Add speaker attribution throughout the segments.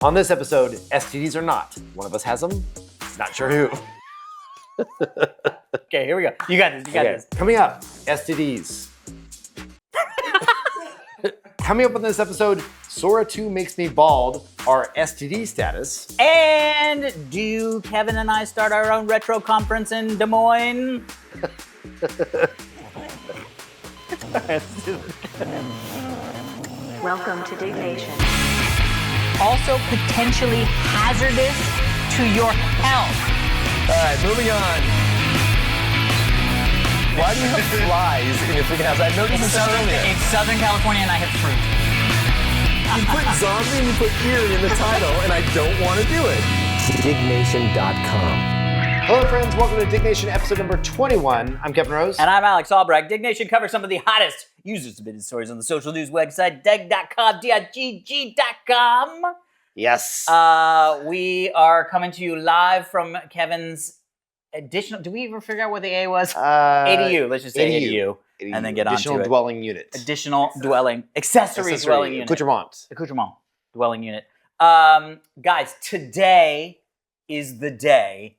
Speaker 1: On this episode, STDs or not. One of us has them, not sure who.
Speaker 2: Okay, here we go. You got this, you got this.
Speaker 1: Coming up, STDs. Coming up on this episode, Sora 2 makes me bald, our STD status.
Speaker 2: And do Kevin and I start our own retro conference in Des Moines?
Speaker 3: Welcome to Diggnation.
Speaker 2: Also potentially hazardous to your health.
Speaker 4: All right, moving on. Why do you have flies in your freaking house? I noticed this earlier.
Speaker 2: It's Southern California and I have fruit.
Speaker 4: You put zombie and you put eerie in the title, and I don't want to do it. Diggnation.com.
Speaker 1: Hello friends, welcome to Diggnation episode number 21. I'm Kevin Rose.
Speaker 2: And I'm Alex Albrecht. Diggnation covers some of the hottest user-submitted stories on the social news website, Digg.com, D-I-G-G.com.
Speaker 1: Yes.
Speaker 2: We are coming to you live from Kevin's additional, do we ever figure out what the A was? ADU, let's just say ADU. And then get on to it.
Speaker 1: Additional dwelling unit.
Speaker 2: Additional dwelling, accessory dwelling unit.
Speaker 1: Accoutrement.
Speaker 2: Dwelling unit. Guys, today is the day.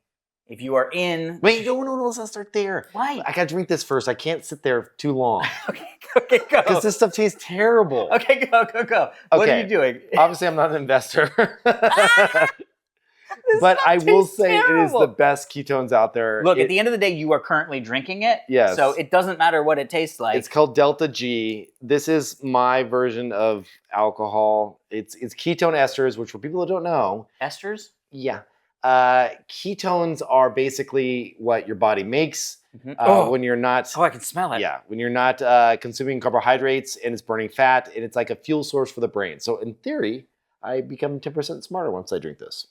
Speaker 2: If you are in...
Speaker 1: Wait, no, let's start there.
Speaker 2: Why?
Speaker 1: I gotta drink this first. I can't sit there too long.
Speaker 2: Okay, go.
Speaker 1: Because this stuff tastes terrible.
Speaker 2: Okay, go. What are you doing?
Speaker 1: Obviously, I'm not an investor. But I will say it is the best ketones out there.
Speaker 2: Look, at the end of the day, you are currently drinking it.
Speaker 1: Yes.
Speaker 2: So it doesn't matter what it tastes like.
Speaker 1: It's called Delta G. This is my version of alcohol. It's ketone esters, which for people who don't know.
Speaker 2: Esters?
Speaker 1: Yeah. Ketones are basically what your body makes when you're not...
Speaker 2: Oh, I can smell it.
Speaker 1: Yeah, when you're not consuming carbohydrates and it's burning fat, and it's like a fuel source for the brain. So in theory, I become 10% smarter once I drink this.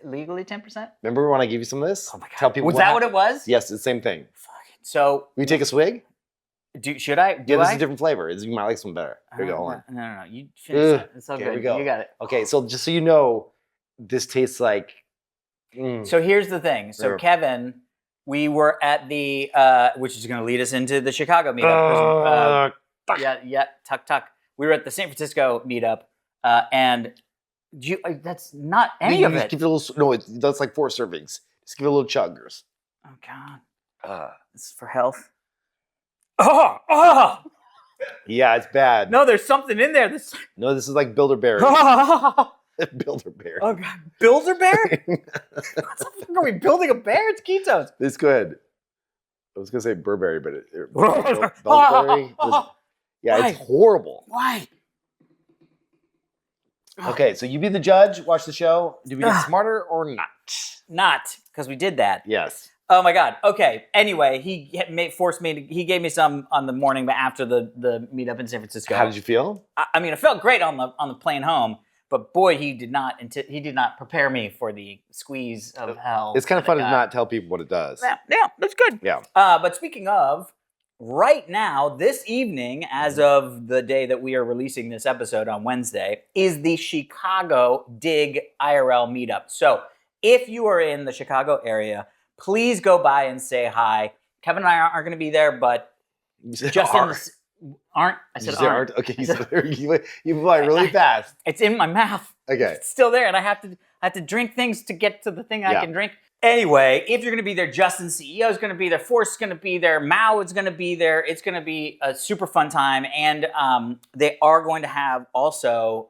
Speaker 2: Legally 10%?
Speaker 1: Remember when I gave you some of this?
Speaker 2: Oh my God.
Speaker 1: Tell people
Speaker 2: was that what it was?
Speaker 1: Yes, it's the same thing.
Speaker 2: So...
Speaker 1: Will you take a swig?
Speaker 2: Should I?
Speaker 1: Yeah, this is a different flavor. You might like some better. Here we go, hold on.
Speaker 2: No. You finish that. It's so good.
Speaker 1: Here we go.
Speaker 2: You got it.
Speaker 1: Okay, so just so you know, this tastes like...
Speaker 2: So here's the thing. So Kevin, we were at the, which is going to lead us into the Chicago meetup. Tuck. We were at the San Francisco meetup, and that's not any of it.
Speaker 1: Give it a little, no, that's like 4 servings. Just give it a little chuggers.
Speaker 2: Oh God. This is for health. Oh.
Speaker 1: Yeah, it's bad.
Speaker 2: No, there's something in there.
Speaker 1: No, this is like Bilderberry. Bilderberry.
Speaker 2: Oh God, Bilderberry? What the fuck are we building a bear? It's ketones.
Speaker 1: It's good. I was gonna say Burberry, but Bilderberry. Yeah, it's horrible.
Speaker 2: Why?
Speaker 1: Okay, so you be the judge. Watch the show. Did we get smarter or not?
Speaker 2: Not, because we did that.
Speaker 1: Yes.
Speaker 2: Oh my God. Okay. Anyway, he forced me to. He gave me some on the morning after the meetup in San Francisco.
Speaker 1: How did you feel?
Speaker 2: I mean, I felt great on the plane home. But boy, he did not prepare me for the squeeze of hell.
Speaker 1: It's kind of fun to not tell people what it does.
Speaker 2: Yeah, that's good.
Speaker 1: Yeah.
Speaker 2: But speaking of, right now, this evening, as of the day that we are releasing this episode on Wednesday, is the Chicago Digg IRL meetup. So if you are in the Chicago area, please go by and say hi. Kevin and I aren't going to be there, but Justin... Aren't. I said aren't.
Speaker 1: Okay, you fly really fast.
Speaker 2: It's in my mouth.
Speaker 1: Okay.
Speaker 2: It's still there, and I have to drink things to get to the thing I can drink. Anyway, if you're going to be there, Justin's CEO is going to be there, Force is going to be there, Mao is going to be there. It's going to be a super fun time, and they are going to have also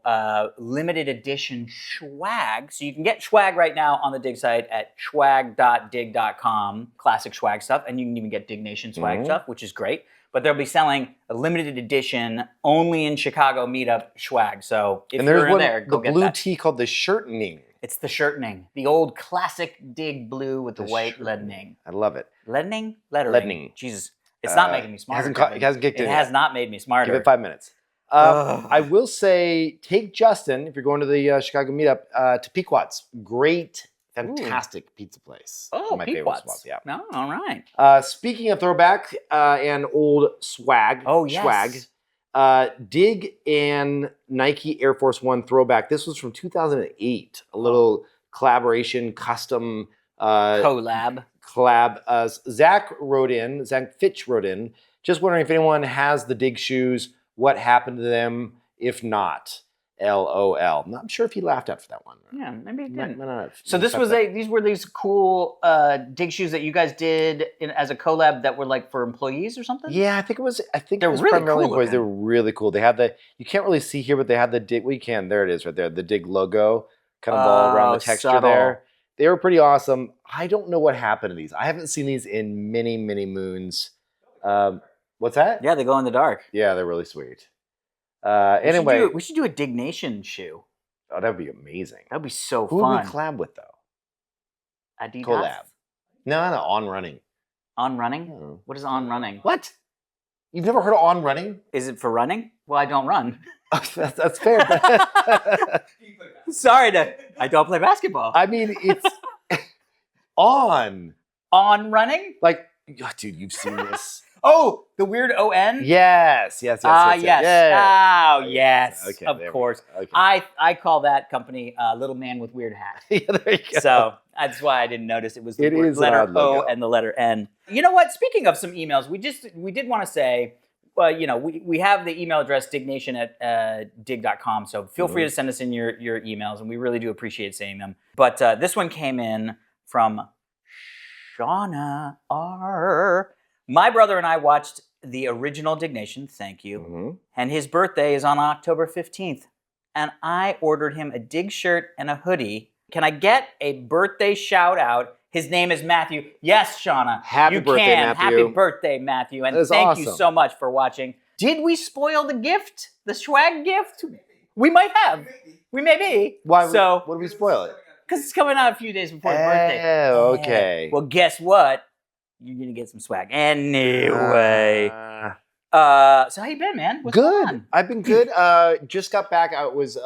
Speaker 2: limited edition swag. So you can get swag right now on the Digg site at swag.digg.com, classic swag stuff, and you can even get Diggnation swag stuff, which is great. But they'll be selling a limited edition, only in Chicago meetup swag. So if you're in there, go get that.
Speaker 1: The blue tea called the Shirtening.
Speaker 2: It's the Shirtening, the old classic Digg blue with the white leadening.
Speaker 1: I love it.
Speaker 2: Leadening?
Speaker 1: Leadening.
Speaker 2: Jesus, it's not making me smarter.
Speaker 1: It hasn't kicked in
Speaker 2: yet. It
Speaker 1: yet.
Speaker 2: has not made me smarter.
Speaker 1: Give it 5 minutes. I will say, take Justin, if you're going to the Chicago meetup, to Pequot's. Great, fantastic pizza place.
Speaker 2: Oh,
Speaker 1: my
Speaker 2: Pequot's.
Speaker 1: favorite spot, yeah.
Speaker 2: No, all right.
Speaker 1: Speaking of throwback and old swag, Digg and Nike Air Force One throwback. This was from 2008. A little collaboration, custom
Speaker 2: collab.
Speaker 1: Zach Fitch wrote in, just wondering if anyone has the Digg shoes, what happened to them, if not. LOL. I'm not sure if he laughed after that one.
Speaker 2: Yeah, maybe he
Speaker 1: Might
Speaker 2: didn't.
Speaker 1: not have
Speaker 2: So these were these cool Digg shoes that you guys did as a collab that were like for employees or something?
Speaker 1: Yeah, I think it was.
Speaker 2: They're really
Speaker 1: primarily
Speaker 2: cool
Speaker 1: employees. They
Speaker 2: looking.
Speaker 1: were really cool. They had you can't really see here, but they had the Digg. Well, you can. There it is, right there. The Digg logo, kind of all around the texture
Speaker 2: subtle.
Speaker 1: there. They were pretty awesome. I don't know what happened to these. I haven't seen these in many, many moons. What's that?
Speaker 2: Yeah, they glow in the dark.
Speaker 1: Yeah, they're really sweet. Anyway,
Speaker 2: we should do a Diggnation shoe.
Speaker 1: oh, that would be amazing.
Speaker 2: That'd be so
Speaker 1: Who
Speaker 2: fun.
Speaker 1: would we collab with though?
Speaker 2: Adidas?
Speaker 1: Collab. No, on running.
Speaker 2: On running?
Speaker 1: Oh.
Speaker 2: What is on running?
Speaker 1: What? You've never heard of on running?
Speaker 2: Is it for running? Well, I don't run.
Speaker 1: That's fair.
Speaker 2: Sorry, I don't play basketball.
Speaker 1: I mean, it's on.
Speaker 2: On running?
Speaker 1: Like, oh, dude, you've seen this.
Speaker 2: Oh, the weird ON?
Speaker 1: Yes.
Speaker 2: Yes.
Speaker 1: Yeah.
Speaker 2: Oh, yes.
Speaker 1: Okay,
Speaker 2: of
Speaker 1: there we
Speaker 2: course.
Speaker 1: go. Okay.
Speaker 2: I call that company Little Man with Weird Hat.
Speaker 1: Yeah, there you go.
Speaker 2: So that's why I didn't notice it was the
Speaker 1: It is an
Speaker 2: letter
Speaker 1: odd
Speaker 2: O
Speaker 1: logo.
Speaker 2: and the letter N. You know what? Speaking of some emails, we did want to say, we have the email address Diggnation at digg.com. So feel free to send us in your emails, and we really do appreciate seeing them. But this one came in from Shauna R. My brother and I watched the original Diggnation, thank you, and his birthday is on October 15th. And I ordered him a Digg shirt and a hoodie. Can I get a birthday shout out? His name is Matthew. Yes, Shauna.
Speaker 1: Happy birthday, Matthew.
Speaker 2: Happy birthday, Matthew. And thank you so much for watching. Did we spoil the gift? The swag gift? We might have. We may be.
Speaker 1: Why?
Speaker 2: So,
Speaker 1: What did we spoil it?
Speaker 2: because it's coming out a few days before his birthday.
Speaker 1: Oh, okay.
Speaker 2: Well, guess what? You're going to get some swag. Anyway. So how you been, man? What's going
Speaker 1: Good.
Speaker 2: on?
Speaker 1: I've been good. Just got back. I was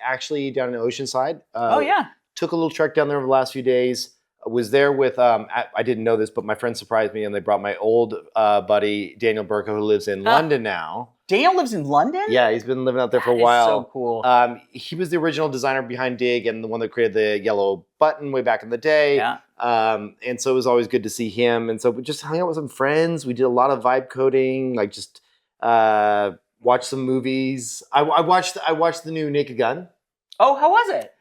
Speaker 1: actually down in Oceanside.
Speaker 2: Oh, yeah.
Speaker 1: Took a little trek down there over the last few days. I was there with, I didn't know this, but my friends surprised me and they brought my old buddy, Daniel Burko, who lives in London now.
Speaker 2: Daniel lives in London?
Speaker 1: Yeah, he's been living out there for a
Speaker 2: That is
Speaker 1: while.
Speaker 2: so cool.
Speaker 1: He was the original designer behind Digg and the one that created the yellow button way back in the day.
Speaker 2: Yeah.
Speaker 1: And so it was always good to see him. And so we just hung out with some friends. We did a lot of vibe coding, like just watched some movies. I watched the new Naked Gun.
Speaker 2: Oh, how was it?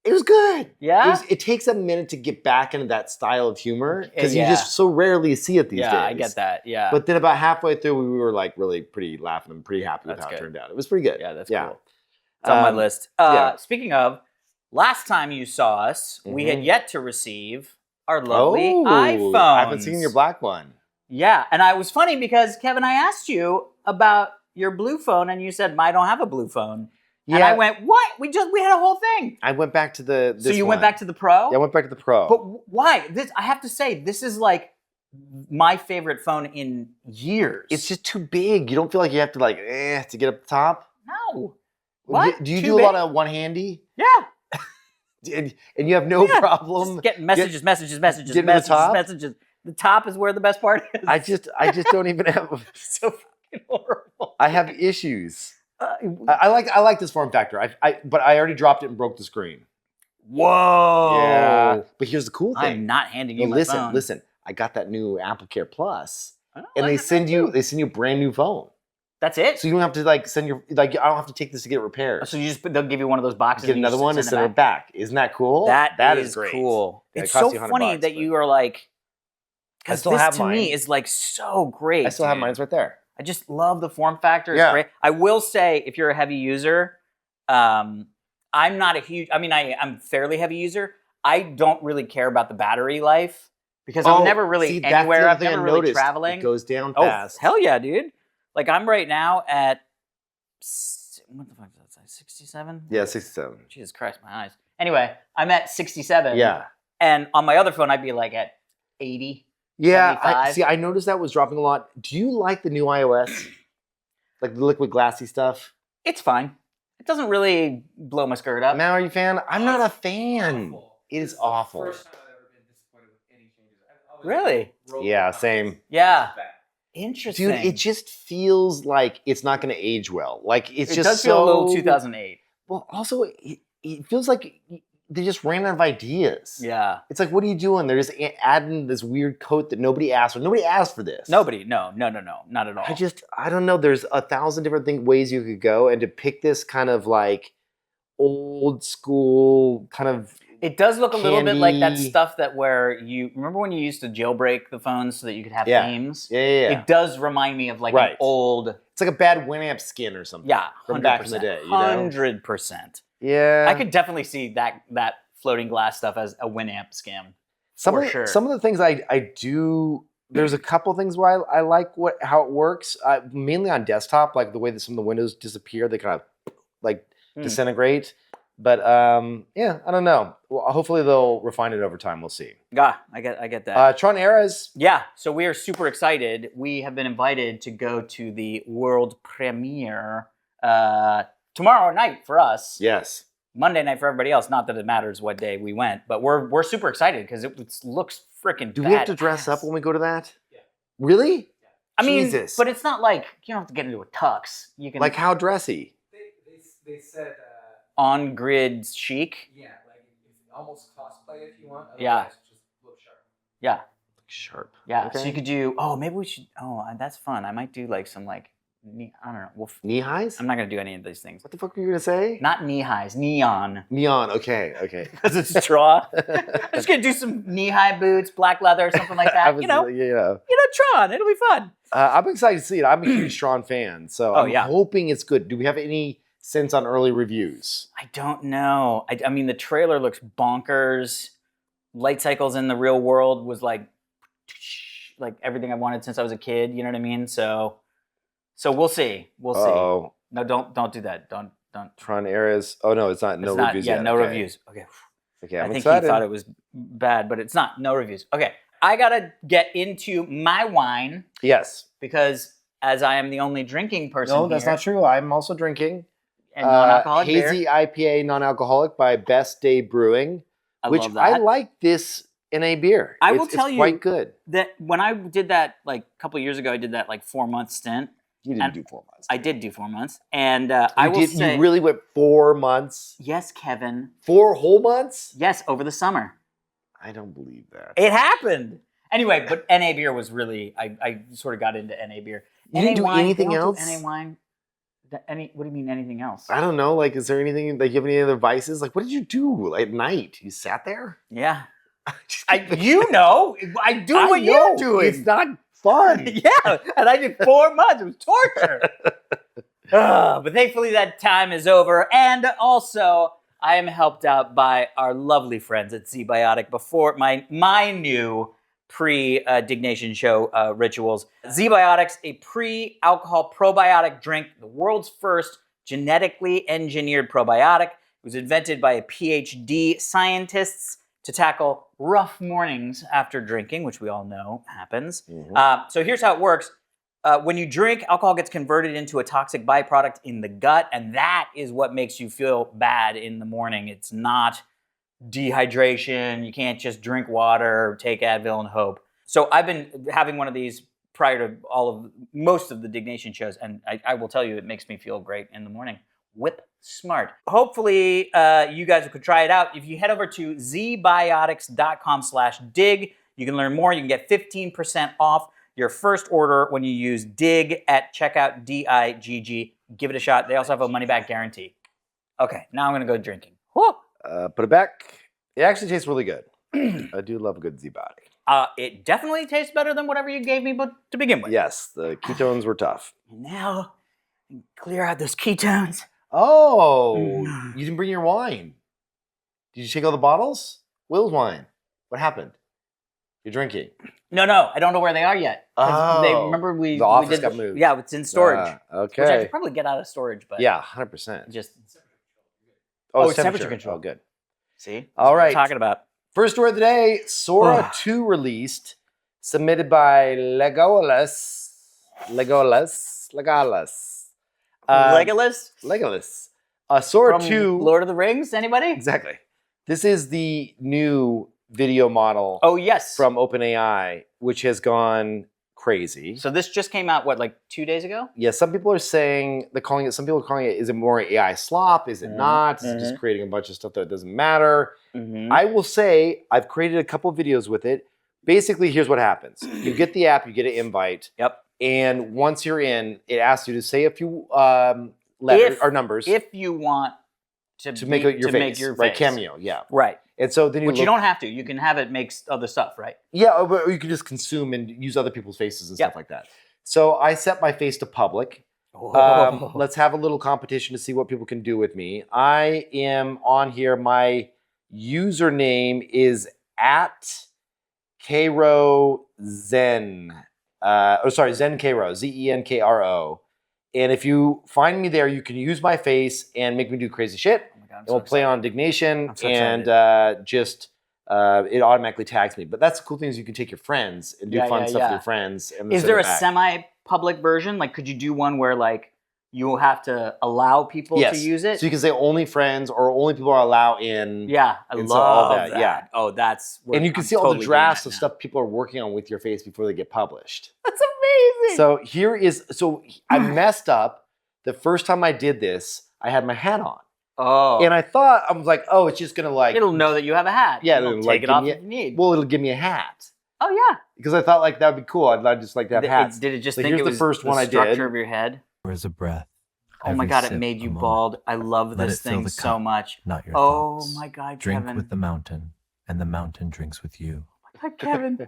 Speaker 1: It was good.
Speaker 2: Yeah?
Speaker 1: It takes a minute to get back into that style of humor because
Speaker 2: Yeah.
Speaker 1: you just so rarely see it these days.
Speaker 2: Yeah, I get that. Yeah.
Speaker 1: But then about halfway through, we were like really pretty laughing and pretty happy with
Speaker 2: That's
Speaker 1: how
Speaker 2: good.
Speaker 1: it turned out. It was pretty good.
Speaker 2: Yeah, that's cool. It's on my list.
Speaker 1: yeah.
Speaker 2: Speaking of, last time you saw us, we had yet to receive our lovely iPhones.
Speaker 1: I haven't seen your black one.
Speaker 2: Yeah, and I was funny because, Kevin, I asked you about your blue phone, and you said, I don't have a blue phone.
Speaker 1: Yeah.
Speaker 2: And I went, what? We had a whole thing.
Speaker 1: I went back to this
Speaker 2: So you went
Speaker 1: one.
Speaker 2: back to the Pro?
Speaker 1: Yeah, I went back to the Pro.
Speaker 2: But why? I have to say, this is like my favorite phone in years.
Speaker 1: It's just too big. You don't feel like you have to to get up the top?
Speaker 2: No. What?
Speaker 1: Do you
Speaker 2: Too
Speaker 1: do a
Speaker 2: big?
Speaker 1: lot of one-handy?
Speaker 2: Yeah.
Speaker 1: And you have no problem?
Speaker 2: Just getting messages.
Speaker 1: Getting to the top?
Speaker 2: The top is where the best part is.
Speaker 1: I just don't even have.
Speaker 2: so fucking horrible.
Speaker 1: I have issues. I like this form factor. But I already dropped it and broke the screen.
Speaker 2: Whoa.
Speaker 1: Yeah. But here's the cool thing.
Speaker 2: I'm not handing
Speaker 1: No,
Speaker 2: you my phone.
Speaker 1: listen. I got that new Apple Care Plus,
Speaker 2: Oh,
Speaker 1: and
Speaker 2: I
Speaker 1: they
Speaker 2: got
Speaker 1: send
Speaker 2: that
Speaker 1: you
Speaker 2: too.
Speaker 1: a brand new phone.
Speaker 2: That's it?
Speaker 1: So you don't have to send your I don't have to take this to get repaired.
Speaker 2: So they'll give you one of those boxes.
Speaker 1: Get
Speaker 2: and you
Speaker 1: another
Speaker 2: just
Speaker 1: one and send it back. Isn't that cool?
Speaker 2: That
Speaker 1: is
Speaker 2: is
Speaker 1: great.
Speaker 2: cool.
Speaker 1: Yeah, it
Speaker 2: It's
Speaker 1: costs
Speaker 2: so
Speaker 1: you $100,
Speaker 2: funny that
Speaker 1: but-
Speaker 2: you are like,
Speaker 1: I
Speaker 2: because
Speaker 1: still
Speaker 2: this
Speaker 1: have
Speaker 2: to me
Speaker 1: mine.
Speaker 2: is like so great.
Speaker 1: I still have
Speaker 2: dude.
Speaker 1: mine. It's right there.
Speaker 2: I just love the form factor. It's
Speaker 1: Yeah.
Speaker 2: great. I will say, if you're a heavy user, I'm not a huge. I mean, I'm fairly heavy user. I don't really care about the battery life because I'm never really
Speaker 1: see, that's
Speaker 2: anywhere.
Speaker 1: the
Speaker 2: I'm
Speaker 1: other thing I
Speaker 2: never really
Speaker 1: noticed.
Speaker 2: traveling.
Speaker 1: It goes down
Speaker 2: Oh,
Speaker 1: fast.
Speaker 2: hell yeah, dude! Like I'm right now at what the fuck is that? 67?
Speaker 1: Yeah, 67.
Speaker 2: Jesus Christ, my eyes. Anyway, I'm at 67.
Speaker 1: Yeah.
Speaker 2: And on my other phone, I'd be like at 80.
Speaker 1: Yeah,
Speaker 2: 75.
Speaker 1: I noticed that was dropping a lot. Do you like the new iOS? Like the liquid glassy stuff?
Speaker 2: It's fine. It doesn't really blow my skirt up.
Speaker 1: Now, are you a fan? I'm not a fan. It is awful.
Speaker 3: First time I've ever been disappointed with any changes. I've always
Speaker 2: Really?
Speaker 3: rolled
Speaker 1: Yeah,
Speaker 3: with
Speaker 1: same.
Speaker 3: numbers.
Speaker 2: Yeah.
Speaker 3: It's bad.
Speaker 2: Interesting.
Speaker 1: Dude, it just feels like it's not going to age well. Like it's
Speaker 2: it
Speaker 1: just
Speaker 2: does feel a little
Speaker 1: so-
Speaker 2: 2008.
Speaker 1: Well, also it feels like they just ran out of ideas.
Speaker 2: Yeah.
Speaker 1: It's like, what are you doing? They're just adding this weird coat that nobody asked for. Nobody asked for this.
Speaker 2: Nobody. No, not at all.
Speaker 1: I don't know. There's 1,000 different ways you could go, and to pick this kind of like old school kind of.
Speaker 2: It does look a little bit like that
Speaker 1: candy.
Speaker 2: stuff that where you remember when you used to jailbreak the phones so that you could have themes.
Speaker 1: Yeah.
Speaker 2: It does remind me of like an old.
Speaker 1: It's like a bad Winamp skin or something.
Speaker 2: Yeah,
Speaker 1: from back in the day.
Speaker 2: 100%.
Speaker 1: Yeah,
Speaker 2: I could definitely see that floating glass stuff as a Winamp scam.
Speaker 1: Some of the things I do. There's a couple things where I like how it works. Mainly on desktop, like the way that some of the windows disappear, they kind of like disintegrate. But yeah, I don't know. Well, hopefully they'll refine it over time. We'll see.
Speaker 2: Yeah, I get that.
Speaker 1: Tron Eris.
Speaker 2: Yeah, so we are super excited. We have been invited to go to the world premiere tomorrow night for us.
Speaker 1: Yes.
Speaker 2: Monday night for everybody else. Not that it matters what day we went, but we're super excited because it looks freaking.
Speaker 1: Do we have to dress up when we go to that?
Speaker 3: Yeah.
Speaker 1: Really? Yeah.
Speaker 2: I mean,
Speaker 1: Jesus.
Speaker 2: but it's not like you don't have to get into a tux. You can
Speaker 1: like how dressy?
Speaker 3: They said
Speaker 2: on grid chic.
Speaker 3: yeah, like it's almost cosplay if you want.
Speaker 2: Yeah.
Speaker 3: Otherwise, just look sharp.
Speaker 2: Yeah.
Speaker 1: Sharp.
Speaker 2: Yeah.
Speaker 1: Okay.
Speaker 2: So you could do. Oh, maybe we should. Oh, that's fun. I might do like some like. I don't know.
Speaker 1: Knee highs?
Speaker 2: I'm not gonna do any of these things.
Speaker 1: What the fuck were you gonna say?
Speaker 2: Not knee highs. Neon.
Speaker 1: Neon. Okay.
Speaker 2: Because it's straw. I'm just gonna do some knee-high boots, black leather, something like that.
Speaker 1: Yeah.
Speaker 2: Tron. It'll be fun.
Speaker 1: I'm excited to see it. I'm a huge Tron fan, so I'm
Speaker 2: yeah.
Speaker 1: hoping it's good. Do we have any sense on early reviews?
Speaker 2: I don't know. I mean, the trailer looks bonkers. Light cycles in the real world was like everything I wanted since I was a kid. You know what I mean? So we'll see. We'll see. No, don't do that. Don't.
Speaker 1: Tron Eris. Oh no, it's not. No reviews yet.
Speaker 2: Yeah, no reviews. Okay.
Speaker 1: Okay,
Speaker 2: I
Speaker 1: I'm
Speaker 2: think
Speaker 1: excited.
Speaker 2: he thought it was bad, but it's not. No reviews. Okay. I gotta get into my wine
Speaker 1: Yes.
Speaker 2: because as I am the only drinking person
Speaker 1: No, that's
Speaker 2: here,
Speaker 1: not true. I'm also drinking.
Speaker 2: and non-alcoholic beer.
Speaker 1: Hazy IPA non-alcoholic by Best Day Brewing, which
Speaker 2: love that.
Speaker 1: I like this in a beer.
Speaker 2: I will tell
Speaker 1: it's
Speaker 2: you
Speaker 1: quite good.
Speaker 2: that when I did that like a couple years ago, I did that like 4-month stint.
Speaker 1: You didn't do 4 months.
Speaker 2: I did do 4 months, and I will say,
Speaker 1: you really went 4 months?
Speaker 2: yes, Kevin.
Speaker 1: 4 whole months?
Speaker 2: Yes, over the summer.
Speaker 1: I don't believe that.
Speaker 2: It happened. Anyway, but NA beer was really, I sort of got into NA beer.
Speaker 1: You didn't do
Speaker 2: wine,
Speaker 1: anything
Speaker 2: they don't
Speaker 1: else?
Speaker 2: do NA wine. What do you mean anything else?
Speaker 1: I don't know. Like, is there anything, like, you have any other vices? Like, what did you do at night? You sat there?
Speaker 2: Yeah. I do what you're doing.
Speaker 1: It's not fun.
Speaker 2: Yeah, and I did 4 months. It was torture. But thankfully that time is over. And also, I am helped out by our lovely friends at ZBiotic before my new pre-Diggnation show rituals. ZBiotics, a pre-alcohol probiotic drink, the world's first genetically engineered probiotic. It was invented by a PhD scientists to tackle rough mornings after drinking, which we all know happens.
Speaker 1: Mhm.
Speaker 2: So here's how it works. When you drink, alcohol gets converted into a toxic byproduct in the gut, and that is what makes you feel bad in the morning. It's not dehydration. You can't just drink water, take Advil, and hope. So I've been having one of these prior to most of the Diggnation shows, and I will tell you, it makes me feel great in the morning. Whip smart. Hopefully, you guys could try it out. If you head over to zbiotics.com/dig, you can learn more. You can get 15% off your first order when you use Digg at checkout, DIGG. Give it a shot. They also have a money-back guarantee. Okay, now I'm going to go drinking. Whew.
Speaker 1: Put it back. It actually tastes really good. I do love a good ZBiotic.
Speaker 2: It definitely tastes better than whatever you gave me to begin with.
Speaker 1: Yes, the ketones were tough.
Speaker 2: And now, clear out those ketones.
Speaker 1: Oh, you didn't bring your wine. Did you take all the bottles? Will's wine. What happened? You're drinking.
Speaker 2: No, I don't know where they are yet. Remember
Speaker 1: the office got moved.
Speaker 2: Yeah, it's in storage.
Speaker 1: Okay.
Speaker 2: Which I should probably get out of storage, but
Speaker 1: yeah, 100%.
Speaker 2: just
Speaker 1: It's
Speaker 2: temperature control.
Speaker 1: Oh, good.
Speaker 2: See?
Speaker 1: All right.
Speaker 2: What I'm talking about.
Speaker 1: First word of the day, Sora 2 released, submitted by Legolas.
Speaker 2: Legolas?
Speaker 1: Legolas. Sora
Speaker 2: From
Speaker 1: 2.
Speaker 2: Lord of the Rings? Anybody?
Speaker 1: Exactly. This is the new video model
Speaker 2: Oh, yes.
Speaker 1: from OpenAI, which has gone crazy.
Speaker 2: So this just came out, what, like 2 days ago?
Speaker 1: Yeah, some people are saying some people are calling it, is it more AI slop? Is it not? Is it just creating a bunch of stuff that doesn't matter? I will say I've created a couple of videos with it. Basically, here's what happens. You get the app, you get an invite.
Speaker 2: Yep.
Speaker 1: And once you're in, it asks you to say a few letters or numbers.
Speaker 2: If you want to
Speaker 1: make your face. Right, cameo, yeah.
Speaker 2: Right.
Speaker 1: And so then
Speaker 2: you don't have to. You can have it make other stuff, right?
Speaker 1: Yeah, or you can just consume and use other people's faces and stuff like that. So I set my face to public. Let's have a little competition to see what people can do with me. I am on here. My username is at Kro Zen. Zen Kro, Zenkro. And if you find me there, you can use my face and make me do crazy shit. Oh my God, we'll play on Diggnation and it automatically tags me. But that's the cool thing is you can take your friends and do fun stuff with your friends. And
Speaker 2: is there a semi-public version? Like, could you do one where like you have to allow people to use it?
Speaker 1: So you can say only friends or only people are allowed in.
Speaker 2: Yeah, I love that. Yeah. Oh, that's.
Speaker 1: And you can see all the drafts of stuff people are working on with your face before they get published.
Speaker 2: That's amazing.
Speaker 1: So I messed up. The first time I did this, I had my hat on.
Speaker 2: Oh.
Speaker 1: And I was like, oh, it's just going to like.
Speaker 2: It'll know that you have a hat.
Speaker 1: Yeah.
Speaker 2: It'll take it off if you need.
Speaker 1: Well, it'll give me a hat.
Speaker 2: Oh, yeah.
Speaker 1: Because I thought like that would be cool. I'd just like to have hats.
Speaker 2: Did it just
Speaker 1: so
Speaker 2: think it was
Speaker 1: the first one I did.
Speaker 2: structure of your head?
Speaker 5: Where's a breath?
Speaker 2: Oh my God, it made you bald. I love this thing so much.
Speaker 5: Not your
Speaker 2: thoughts.
Speaker 5: thoughts.
Speaker 2: My God,
Speaker 5: Drink
Speaker 2: Kevin.
Speaker 5: with the mountain, and the mountain drinks with you.
Speaker 2: Oh my God, Kevin.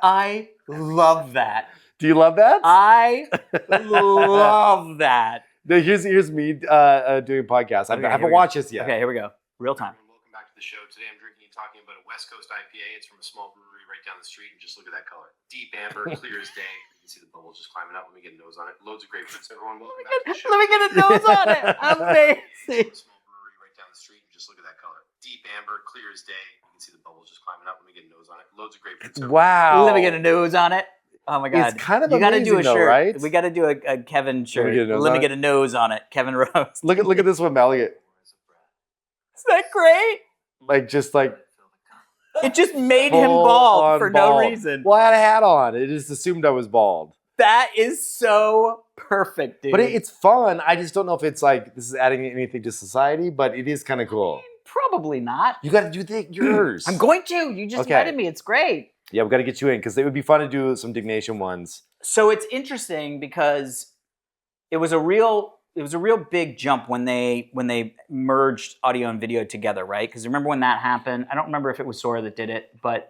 Speaker 2: I love that.
Speaker 1: Do you love that?
Speaker 2: I love that.
Speaker 1: No, here's me doing a podcast. I haven't watched this yet.
Speaker 2: Okay, here we go. Real time.
Speaker 6: Welcome back to the show. Today I'm drinking and talking about a West Coast IPA. It's from a small brewery right down the street, and just look at that color. Deep amber, clear as day. You can see the bubbles just climbing up. Let me get a nose on it. Loads of grapefruits, everyone. Welcome back to the show.
Speaker 2: Let me get a nose on it. Amazing.
Speaker 6: A small brewery right down the street, and just look at that color. Deep amber, clear as day. You can see the bubbles just climbing up. Let me get a nose on it. Loads of grapefruits.
Speaker 1: Wow.
Speaker 2: Let me get a nose on it. Oh my God.
Speaker 1: It's kind of
Speaker 2: you gotta
Speaker 1: amazing
Speaker 2: do a
Speaker 1: though,
Speaker 2: shirt.
Speaker 1: right?
Speaker 2: We gotta do a Kevin shirt. Let me get a nose on it. Kevin Rose.
Speaker 1: Look at this one, Mal.
Speaker 2: Is that great? It just made him bald for no reason.
Speaker 1: Well, I had a hat on. It just assumed I was bald.
Speaker 2: That is so perfect, dude.
Speaker 1: But it's fun. I just don't know if it's like this is adding anything to society, but it is kind of cool.
Speaker 2: Probably not.
Speaker 1: You got to do yours.
Speaker 2: I'm going to. You just invited me. It's great.
Speaker 1: Yeah, we got to get you in because it would be fun to do some Diggnation ones.
Speaker 2: So it's interesting because it was a real big jump when they merged audio and video together, right? Because remember when that happened? I don't remember if it was Sora that did it, but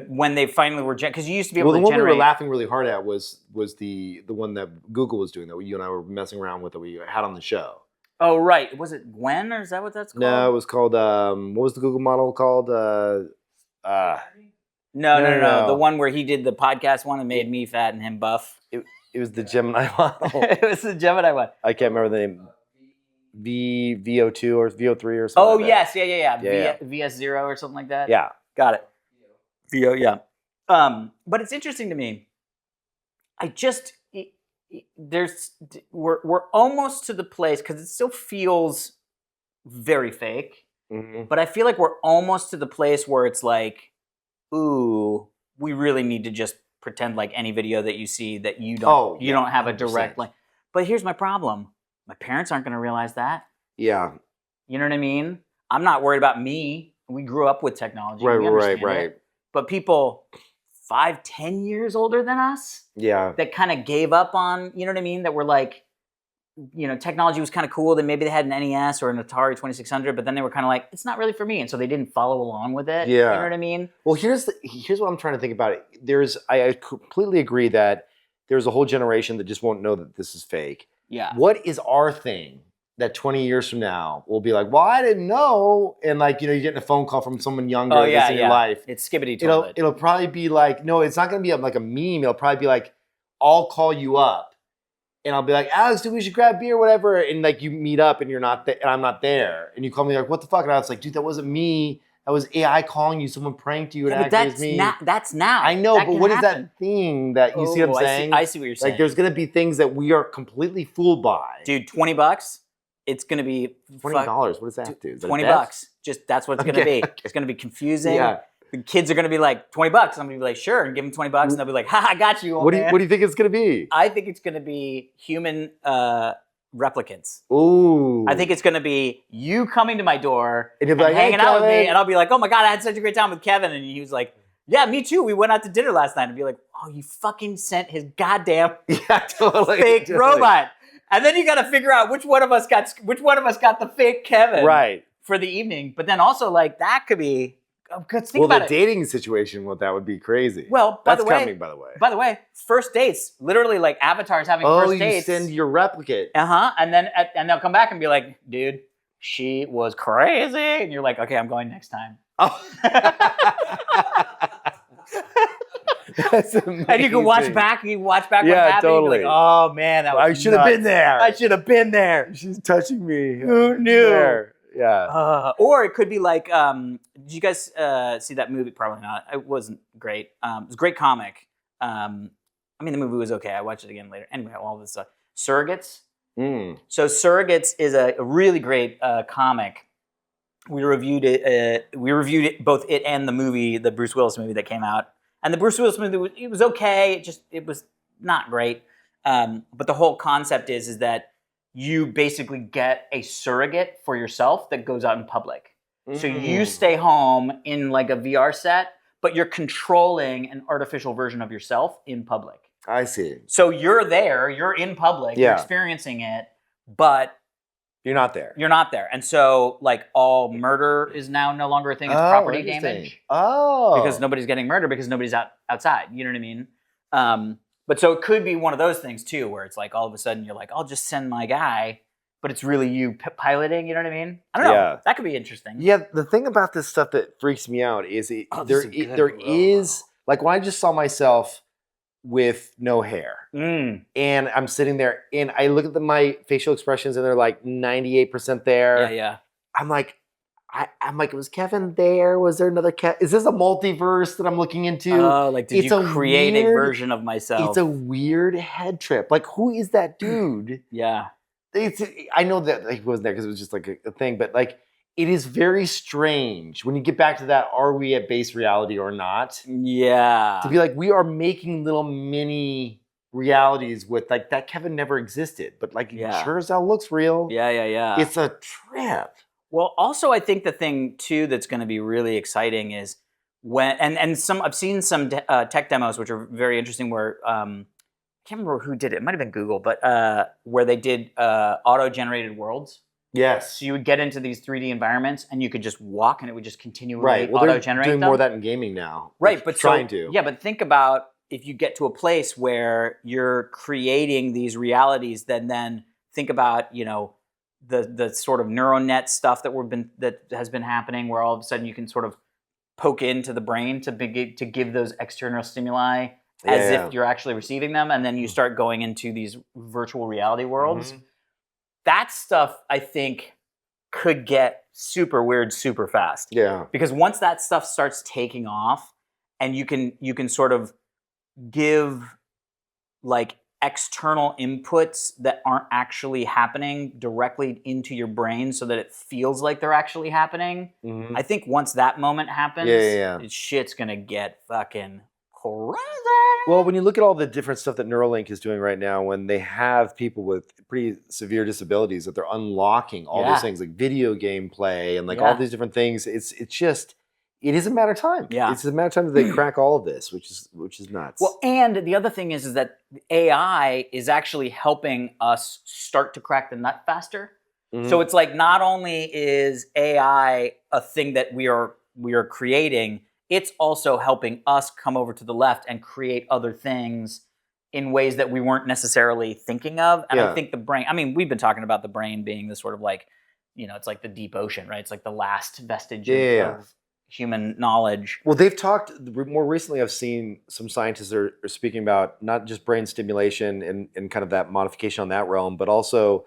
Speaker 2: when they finally were, because you used to be able to generate.
Speaker 1: The one we were laughing really hard at was the one that Google was doing that you and I were messing around with that we had on the show.
Speaker 2: Oh right, was it Gwen or is that what that's called?
Speaker 1: No, it was called. What was the Google model called?
Speaker 2: No. The one where he did the podcast one and made me fat and him buff.
Speaker 1: It was the Gemini model.
Speaker 2: It was the Gemini one.
Speaker 1: I can't remember the name. VO2 or VO3 or something.
Speaker 2: Oh
Speaker 1: like
Speaker 2: yes,
Speaker 1: that.
Speaker 2: yeah. VS0 or something like that.
Speaker 1: Yeah,
Speaker 2: got it. VO, yeah. But it's interesting to me. We're almost to the place because it still feels very fake.
Speaker 1: Mm-hmm.
Speaker 2: But I feel like we're almost to the place where it's like, ooh, we really need to just pretend like any video that you see that you don't don't have a direct link. But here's my problem. My parents aren't going to realize that.
Speaker 1: Yeah.
Speaker 2: You know what I mean? I'm not worried about me. We grew up with technology.
Speaker 1: Right.
Speaker 2: But people 5-10 years older than us that kind of gave up on, you know what I mean? That were like, you know, technology was kind of cool. Then maybe they had an NES or an Atari 2600, but then they were kind of like, it's not really for me. And so they didn't follow along with it.
Speaker 1: Yeah.
Speaker 2: You know what I mean?
Speaker 1: Well, here's what I'm trying to think about it. I completely agree that there's a whole generation that just won't know that this is fake.
Speaker 2: Yeah.
Speaker 1: What is our thing that 20 years from now will be like, well, I didn't know. And like, you know, you're getting a phone call from someone younger in your life.
Speaker 2: It's skibbity toilet.
Speaker 1: It'll probably be like, no, it's not going to be like a meme. It'll probably be like, I'll call you up. And I'll be like, Alex, dude, we should grab beer, whatever. And like you meet up and you're not and I'm not there. And you call me like, what the fuck? And I was like, dude, that wasn't me. That was AI calling you. Someone pranked you and acted as me.
Speaker 2: That's now.
Speaker 1: I know,
Speaker 2: that
Speaker 1: but what
Speaker 2: happen.
Speaker 1: is that thing that you see what I'm saying?
Speaker 2: I see what you're saying.
Speaker 1: Like there's going to be things that we are completely fooled by.
Speaker 2: Dude, $20, it's going to be
Speaker 1: $20. What does that do? Is that
Speaker 2: $20. Just that's what it's going to be. It's going to be confusing.
Speaker 1: Yeah.
Speaker 2: the kids are going to be like, $20. I'm going to be like, sure, and give them $20, and they'll be like, ha, I got you, old
Speaker 1: What do
Speaker 2: man.
Speaker 1: you think it's gonna be?
Speaker 2: I think it's going to be human replicants.
Speaker 1: Ooh.
Speaker 2: I think it's going to be you coming to my door
Speaker 1: And
Speaker 2: and,
Speaker 1: you'll be like, "Hey,
Speaker 2: hanging out with me,
Speaker 1: Kevin."
Speaker 2: and I'll be like, oh my God, I had such a great time with Kevin. And he was like, yeah, me too. We went out to dinner last night. And be like, oh, you fucking sent his goddamn
Speaker 1: Yeah, totally.
Speaker 2: fake
Speaker 1: totally.
Speaker 2: robot. And then you got to figure out which one of us got the fake Kevin
Speaker 1: Right.
Speaker 2: for the evening. But then also, like, that could be, because think
Speaker 1: Well,
Speaker 2: about
Speaker 1: the
Speaker 2: it.
Speaker 1: dating situation with that would be crazy.
Speaker 2: Well,
Speaker 1: That's coming, by the way.
Speaker 2: By the way, first dates, literally like avatars having
Speaker 1: Oh,
Speaker 2: first
Speaker 1: you
Speaker 2: dates.
Speaker 1: send your replicate.
Speaker 2: And then and they'll come back and be like, dude, she was crazy. And you're like, okay, I'm going next time.
Speaker 1: Oh. That's amazing.
Speaker 2: And you can watch back what
Speaker 1: Yeah,
Speaker 2: happened.
Speaker 1: totally.
Speaker 2: You'd be like, oh man, that was
Speaker 1: I should have been there.
Speaker 2: I should have been there.
Speaker 1: She's touching me.
Speaker 2: Who knew?
Speaker 1: There. Yeah.
Speaker 2: Or it could be like, did you guys see that movie? Probably not. It wasn't great. It was a great comic. I mean, the movie was okay. I watched it again later. Anyway, all this stuff. Surrogates.
Speaker 1: Mm.
Speaker 2: So Surrogates is a really great comic. We reviewed it. Both it and the movie, the Bruce Willis movie that came out. And the Bruce Willis movie, it was okay. It was not great. But the whole concept is that you basically get a surrogate for yourself that goes out in public. So you stay home in like a VR set, but you're controlling an artificial version of yourself in public.
Speaker 1: I see.
Speaker 2: So you're there, you're in public, you're
Speaker 1: Yeah.
Speaker 2: experiencing it, but
Speaker 1: You're not there.
Speaker 2: you're not there. And so like all murder is now no longer a thing. It's property
Speaker 1: interesting.
Speaker 2: damage.
Speaker 1: Oh.
Speaker 2: Because nobody's getting murdered because nobody's outside. You know what I mean? But so it could be one of those things too, where it's like all of a sudden you're like, I'll just send my guy, but it's really you piloting. You know what I mean? I don't know.
Speaker 1: Yeah.
Speaker 2: That could be interesting.
Speaker 1: Yeah, the thing about this stuff that freaks me out is there is like when I just saw myself with no hair and I'm sitting there and I look at my facial expressions and they're like 98% there.
Speaker 2: Yeah.
Speaker 1: I'm like, was Kevin there? Was there another Kevin? Is this a multiverse that I'm looking into?
Speaker 2: Oh, like did
Speaker 1: It's
Speaker 2: you
Speaker 1: a
Speaker 2: create a
Speaker 1: weird-
Speaker 2: version of myself?
Speaker 1: It's a weird head trip. Like, who is that dude?
Speaker 2: Yeah.
Speaker 1: I know that he wasn't there because it was just like a thing, but like, it is very strange when you get back to that. Are we at base reality or not?
Speaker 2: Yeah.
Speaker 1: To be like, we are making little mini realities with like that Kevin never existed, but like,
Speaker 2: Yeah.
Speaker 1: sure as hell looks real.
Speaker 2: Yeah.
Speaker 1: It's a trip.
Speaker 2: Well, also I think the thing too that's going to be really exciting is when I've seen some tech demos which are very interesting where I can't remember who did it. It might have been Google, but where they did auto-generated worlds.
Speaker 1: Yes.
Speaker 2: So you would get into these 3D environments and you could just walk and it would just continually
Speaker 1: Right. Well, they're
Speaker 2: auto-generate
Speaker 1: doing
Speaker 2: them.
Speaker 1: more of that in gaming now.
Speaker 2: Right,
Speaker 1: They're
Speaker 2: but
Speaker 1: trying to.
Speaker 2: Yeah, but think about if you get to a place where you're creating these realities, then think about, the sort of neural net stuff that has been happening where all of a sudden you can sort of poke into the brain to give those external stimuli as if you're actually receiving them, and then you start going into these virtual reality worlds. That stuff I think could get super weird super fast.
Speaker 1: Yeah.
Speaker 2: Because once that stuff starts taking off and you can sort of give like external inputs that aren't actually happening directly into your brain so that it feels like they're actually happening. I think once that moment happens, shit's gonna get fucking crazy.
Speaker 1: Well, when you look at all the different stuff that Neuralink is doing right now, when they have people with pretty severe disabilities that they're unlocking all these things like video game play and like all these different things, it is a matter of time.
Speaker 2: Yeah.
Speaker 1: It's a matter of time that they crack all of this, which is nuts.
Speaker 2: Well, and the other thing is that AI is actually helping us start to crack the nut faster. So it's like not only is AI a thing that we are creating, it's also helping us come over to the left and create other things in ways that we weren't necessarily thinking of. And I think the brain, I mean, we've been talking about the brain being the sort of like, it's like the deep ocean, right? It's like the last vestige of human knowledge.
Speaker 1: Well, they've talked more recently. I've seen some scientists are speaking about not just brain stimulation and kind of that modification on that realm, but also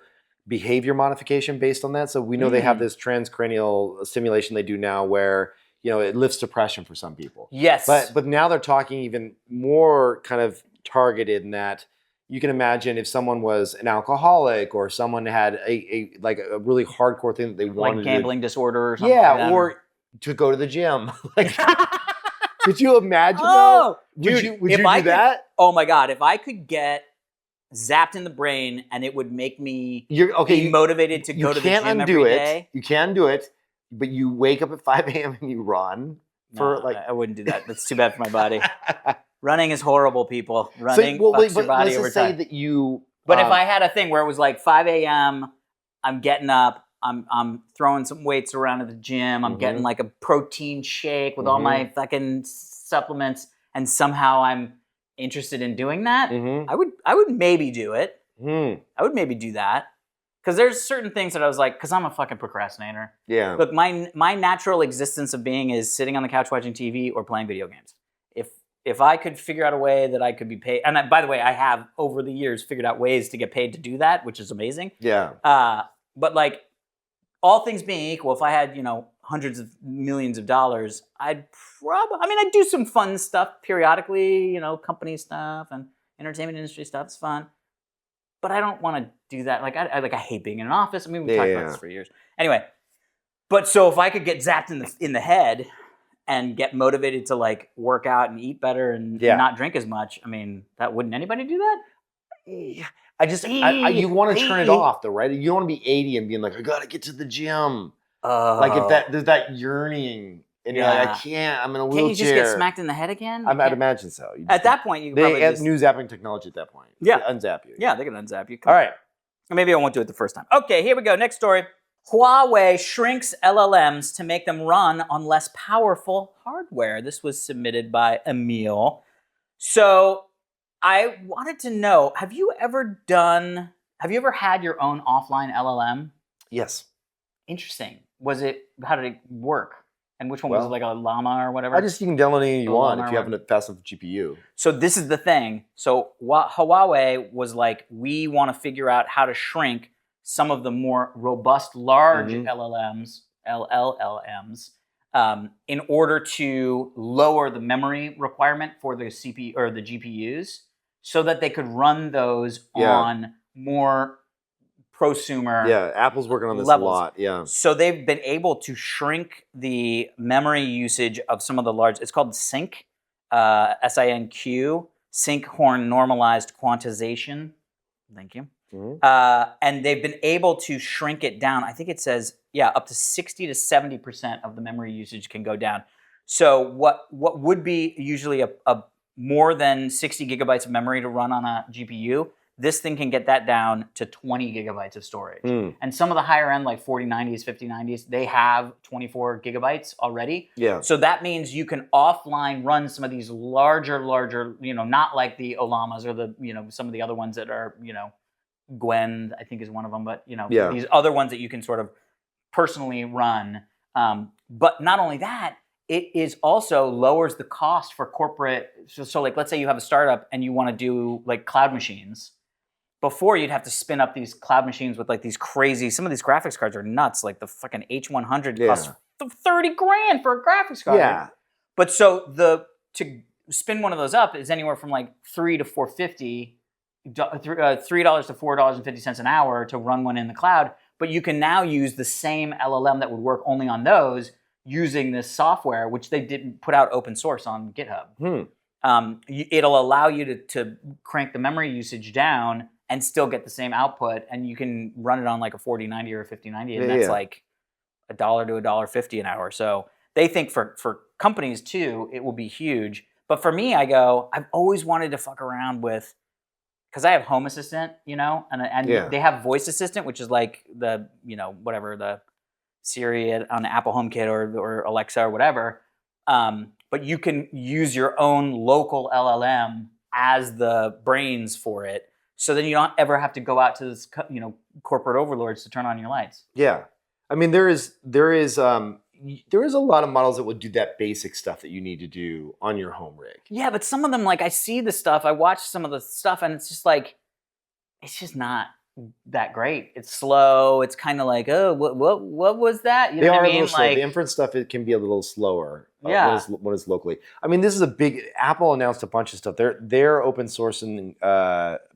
Speaker 1: behavior modification based on that. So we know they have this transcranial stimulation they do now where it lifts depression for some people.
Speaker 2: Yes.
Speaker 1: But now they're talking even more kind of targeted in that you can imagine if someone was an alcoholic or someone had a really hardcore thing that they wanted
Speaker 2: like gambling disorder or something.
Speaker 1: Yeah,
Speaker 2: like that.
Speaker 1: or to go to the gym. Could you imagine
Speaker 2: Oh,
Speaker 1: though?
Speaker 2: dude,
Speaker 1: Would
Speaker 2: if
Speaker 1: you
Speaker 2: I
Speaker 1: do
Speaker 2: could-
Speaker 1: that?
Speaker 2: Oh my God, if I could get zapped in the brain and it would make me
Speaker 1: You're okay.
Speaker 2: be motivated to
Speaker 1: You
Speaker 2: go to the
Speaker 1: can't
Speaker 2: gym
Speaker 1: undo
Speaker 2: every
Speaker 1: it.
Speaker 2: day.
Speaker 1: You can do it, but you wake up at 5 a.m. and you run for
Speaker 2: No,
Speaker 1: like.
Speaker 2: I wouldn't do that. That's too bad for my body. Running is horrible, people.
Speaker 1: So,
Speaker 2: Running
Speaker 1: well,
Speaker 2: fucks your
Speaker 1: but
Speaker 2: body
Speaker 1: let's
Speaker 2: over
Speaker 1: just say
Speaker 2: time.
Speaker 1: that you.
Speaker 2: But if I had a thing where it was like 5 a.m., I'm getting up, I'm throwing some weights around at the gym, I'm getting like a protein shake with all my fucking supplements, and somehow I'm interested in doing that, I would maybe do it. I would maybe do that. Because there's certain things that I was like, because I'm a fucking procrastinator.
Speaker 1: Yeah.
Speaker 2: Look, my natural existence of being is sitting on the couch watching TV or playing video games. If I could figure out a way that I could be paid, and by the way, I have over the years figured out ways to get paid to do that, which is amazing.
Speaker 1: Yeah.
Speaker 2: But like, all things being equal, if I had, hundreds of millions of dollars, I'd do some fun stuff periodically, company stuff and entertainment industry stuff. It's fun. But I don't want to do that. Like, I hate being in an office. I mean, we talked about this for years. Anyway, but so if I could get zapped in the head and get motivated to like work out and eat better and not drink as much, I mean, wouldn't anybody do that?
Speaker 1: You want to turn it off though, right? You don't want to be 80 and being like, I gotta get to the gym. Like if there's that yearning and you're like, I can't, I'm in a wheelchair.
Speaker 2: Can't you just get smacked in the head again?
Speaker 1: I'd imagine so.
Speaker 2: At that point, you could
Speaker 1: they
Speaker 2: probably
Speaker 1: have
Speaker 2: just...
Speaker 1: new zapping technology at that point.
Speaker 2: Yeah.
Speaker 1: They unzap you.
Speaker 2: Yeah, they can unzap you.
Speaker 1: All right.
Speaker 2: Maybe I won't do it the first time. Okay, here we go. Next story. Huawei shrinks LLMs to make them run on less powerful hardware. This was submitted by Emil. So I wanted to know, have you ever had your own offline LLM?
Speaker 1: Yes.
Speaker 2: Interesting. How did it work? And which one was it, like a llama or whatever?
Speaker 1: You can download anything you want if you have
Speaker 2: Llama.
Speaker 1: a fast enough GPU.
Speaker 2: So this is the thing. So Huawei was like, we want to figure out how to shrink some of the more robust, large LLMs, in order to lower the memory requirement for the CPU or the GPUs, so that they could run those on more prosumer.
Speaker 1: Yeah, Apple's working on this
Speaker 2: levels.
Speaker 1: a lot. Yeah.
Speaker 2: So they've been able to shrink the memory usage of some of the large. It's called SYNC, SINQ, Sync Horn Normalized Quantization. Thank you. And they've been able to shrink it down. I think it says, up to 60 to 70% of the memory usage can go down. So what would be usually a more than 60 gigabytes of memory to run on a GPU, this thing can get that down to 20 gigabytes of storage. And some of the higher end, like 4090s, 5090s, they have 24 gigabytes already.
Speaker 1: Yeah.
Speaker 2: So that means you can offline run some of these larger, not like the Olamas or the, some of the other ones that are, Gwen, I think is one of them, but these other ones that you can sort of personally run. But not only that, it is also lowers the cost for corporate. So like, let's say you have a startup and you want to do like cloud machines. Before, you'd have to spin up these cloud machines with like these crazy, some of these graphics cards are nuts. Like the fucking H100 costs $30,000 for a graphics card.
Speaker 1: Yeah.
Speaker 2: But so to spin one of those up is anywhere from like $3 to $4.50, $3 to $4.50 an hour to run one in the cloud. But you can now use the same LLM that would work only on those using this software, which they didn't put out open source on GitHub. It'll allow you to crank the memory usage down and still get the same output, and you can run it on like a 4090 or a 5090, and that's like $1 to $1.50 an hour. So they think for companies too, it will be huge. But for me, I've always wanted to fuck around with, because I have Home Assistant, and they have Voice Assistant, which is like the, whatever, the Siri on the Apple HomeKit or Alexa or whatever. But you can use your own local LLM as the brains for it. So then you don't ever have to go out to this, corporate overlords to turn on your lights.
Speaker 1: Yeah. I mean, there is a lot of models that will do that basic stuff that you need to do on your home rig.
Speaker 2: Yeah, but some of them, like I see the stuff, I watch some of the stuff, and it's just like, it's just not that great. It's slow. It's kind of like, oh, what was that? You know what I mean?
Speaker 1: A little slow.
Speaker 2: Like,
Speaker 1: the inference stuff, it can be a little slower.
Speaker 2: Yeah.
Speaker 1: When it's locally. I mean, this is a big. Apple announced a bunch of stuff. Their open sourcing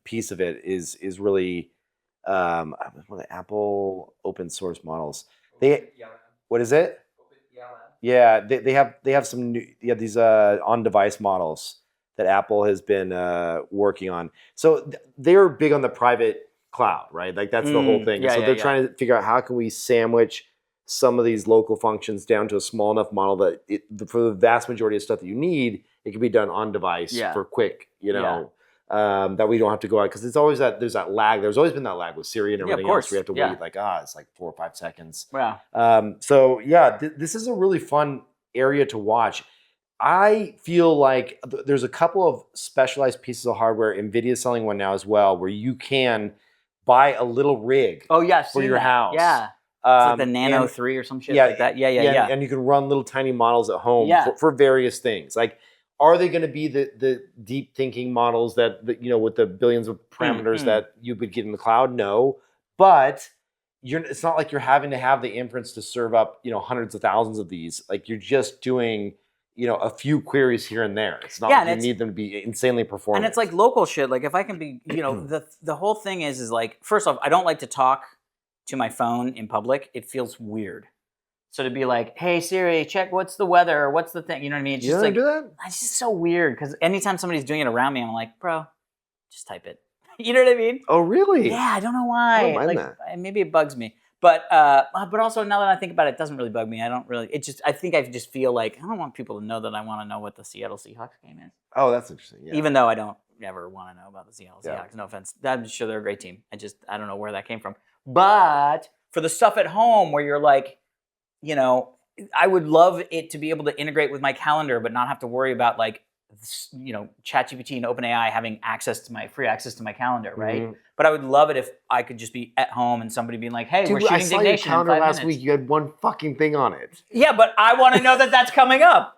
Speaker 1: piece of it is really one of the Apple open source models. What is it? Yeah, they have some new, these on-device models that Apple has been working on. So they're big on the private cloud, right? Like that's the whole thing.
Speaker 2: Yeah,
Speaker 1: So
Speaker 2: yeah,
Speaker 1: they're
Speaker 2: yeah.
Speaker 1: trying to figure out how can we sandwich some of these local functions down to a small enough model that for the vast majority of stuff that you need, it can be done on device for quick, that we don't have to go out, because it's always there's that lag. There's always been that lag with Siri and everything else. We have to wait it's like 4 or 5 seconds.
Speaker 2: Wow.
Speaker 1: So this is a really fun area to watch. I feel like there's a couple of specialized pieces of hardware. NVIDIA's selling one now as well, where you can buy a little rig for your house.
Speaker 2: Yeah. It's like the Nano 3 or some shit like that. Yeah.
Speaker 1: And you can run little tiny models at home for various things. Like, are they going to be the deep thinking models that with the billions of parameters that you would get in the cloud? No, but it's not like you're having to have the inference to serve up hundreds of thousands of these. Like, you're just doing a few queries here and there. It's not like you need them to be insanely performant.
Speaker 2: And it's like local shit. Like, if I can be, the whole thing is like, first off, I don't like to talk to my phone in public. It feels weird. So to be like, hey Siri, check what's the weather, what's the thing, you know what I mean? It's just like,
Speaker 1: do that?
Speaker 2: It's just so weird, because anytime somebody's doing it around me, I'm like, bro, just type it. You know what I mean?
Speaker 1: Oh, really?
Speaker 2: Yeah, I don't know why.
Speaker 1: I don't mind that.
Speaker 2: Maybe it bugs me. But also, now that I think about it, it doesn't really bug me. I don't really, I think I just feel like, I don't want people to know that I want to know what the Seattle Seahawks game is.
Speaker 1: Oh, that's interesting. Yeah.
Speaker 2: Even though I don't ever want to know about the Seattle Seahawks. No offense. I'm sure they're a great team. I don't know where that came from. But for the stuff at home where you're like, I would love it to be able to integrate with my calendar, but not have to worry about like, ChatGPT and OpenAI having free access to my calendar, right?
Speaker 1: Mm-hmm.
Speaker 2: But I would love it if I could just be at home and somebody being like, "Hey, we're shooting
Speaker 1: I saw
Speaker 2: Diggnation
Speaker 1: your
Speaker 2: in
Speaker 1: calendar
Speaker 2: 5
Speaker 1: last
Speaker 2: minutes."
Speaker 1: week. You had one fucking thing on it.
Speaker 2: Yeah, but I want to know that that's coming up.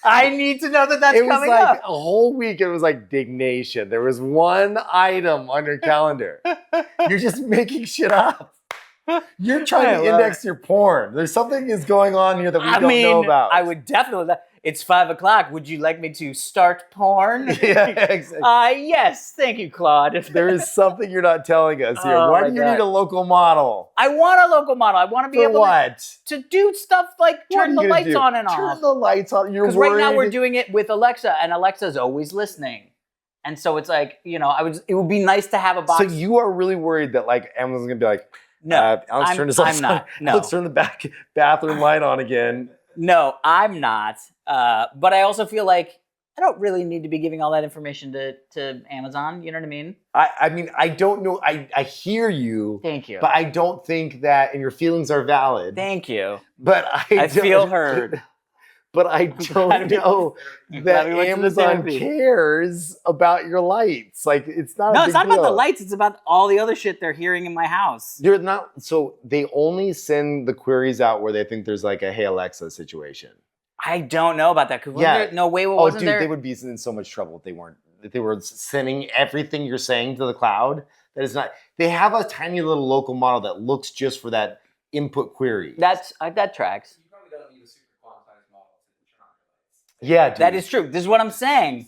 Speaker 2: I need to know that that's coming up.
Speaker 1: It was like a whole week. It was like Diggnation. There was one item on your calendar. You're just making shit up. You're trying to index your porn. There's something is going on here that we don't know about.
Speaker 2: I would definitely. It's 5 o'clock. Would you like me to start porn?
Speaker 1: Yeah, exactly.
Speaker 2: Yes. Thank you, Claude.
Speaker 1: There is something you're not telling us here.
Speaker 2: Oh,
Speaker 1: Why do you need a local model?
Speaker 2: I want a local model. I want to be able to do stuff like turn the lights on and off.
Speaker 1: Turn the lights on. You're
Speaker 2: Because right now we're doing it with Alexa, and Alexa's always listening. And so it's like, it would be nice to have a box.
Speaker 1: So you are really worried that like Amazon's going to be like,
Speaker 2: no,
Speaker 1: Alex, turn this lights on.
Speaker 2: No.
Speaker 1: Let's turn the bathroom light on again.
Speaker 2: No, I'm not. But I also feel like I don't really need to be giving all that information to Amazon. You know what I mean?
Speaker 1: I mean, I don't know. I hear you.
Speaker 2: Thank you.
Speaker 1: But I don't think that, and your feelings are valid.
Speaker 2: Thank you.
Speaker 1: But I
Speaker 2: feel heard.
Speaker 1: But I don't know that Amazon cares about your lights. Like, it's not.
Speaker 2: No, it's not about the lights. It's about all the other shit they're hearing in my house.
Speaker 1: You're not. So they only send the queries out where they think there's like a "Hey Alexa" situation.
Speaker 2: I don't know about that. No way. Wasn't there?
Speaker 1: They would be in so much trouble if they weren't. If they were sending everything you're saying to the cloud. That is not. They have a tiny little local model that looks just for that input query.
Speaker 2: That tracks.
Speaker 3: You probably don't need a super quantized model to turn on your lights.
Speaker 1: Yeah, dude.
Speaker 2: That is true. This is what I'm saying.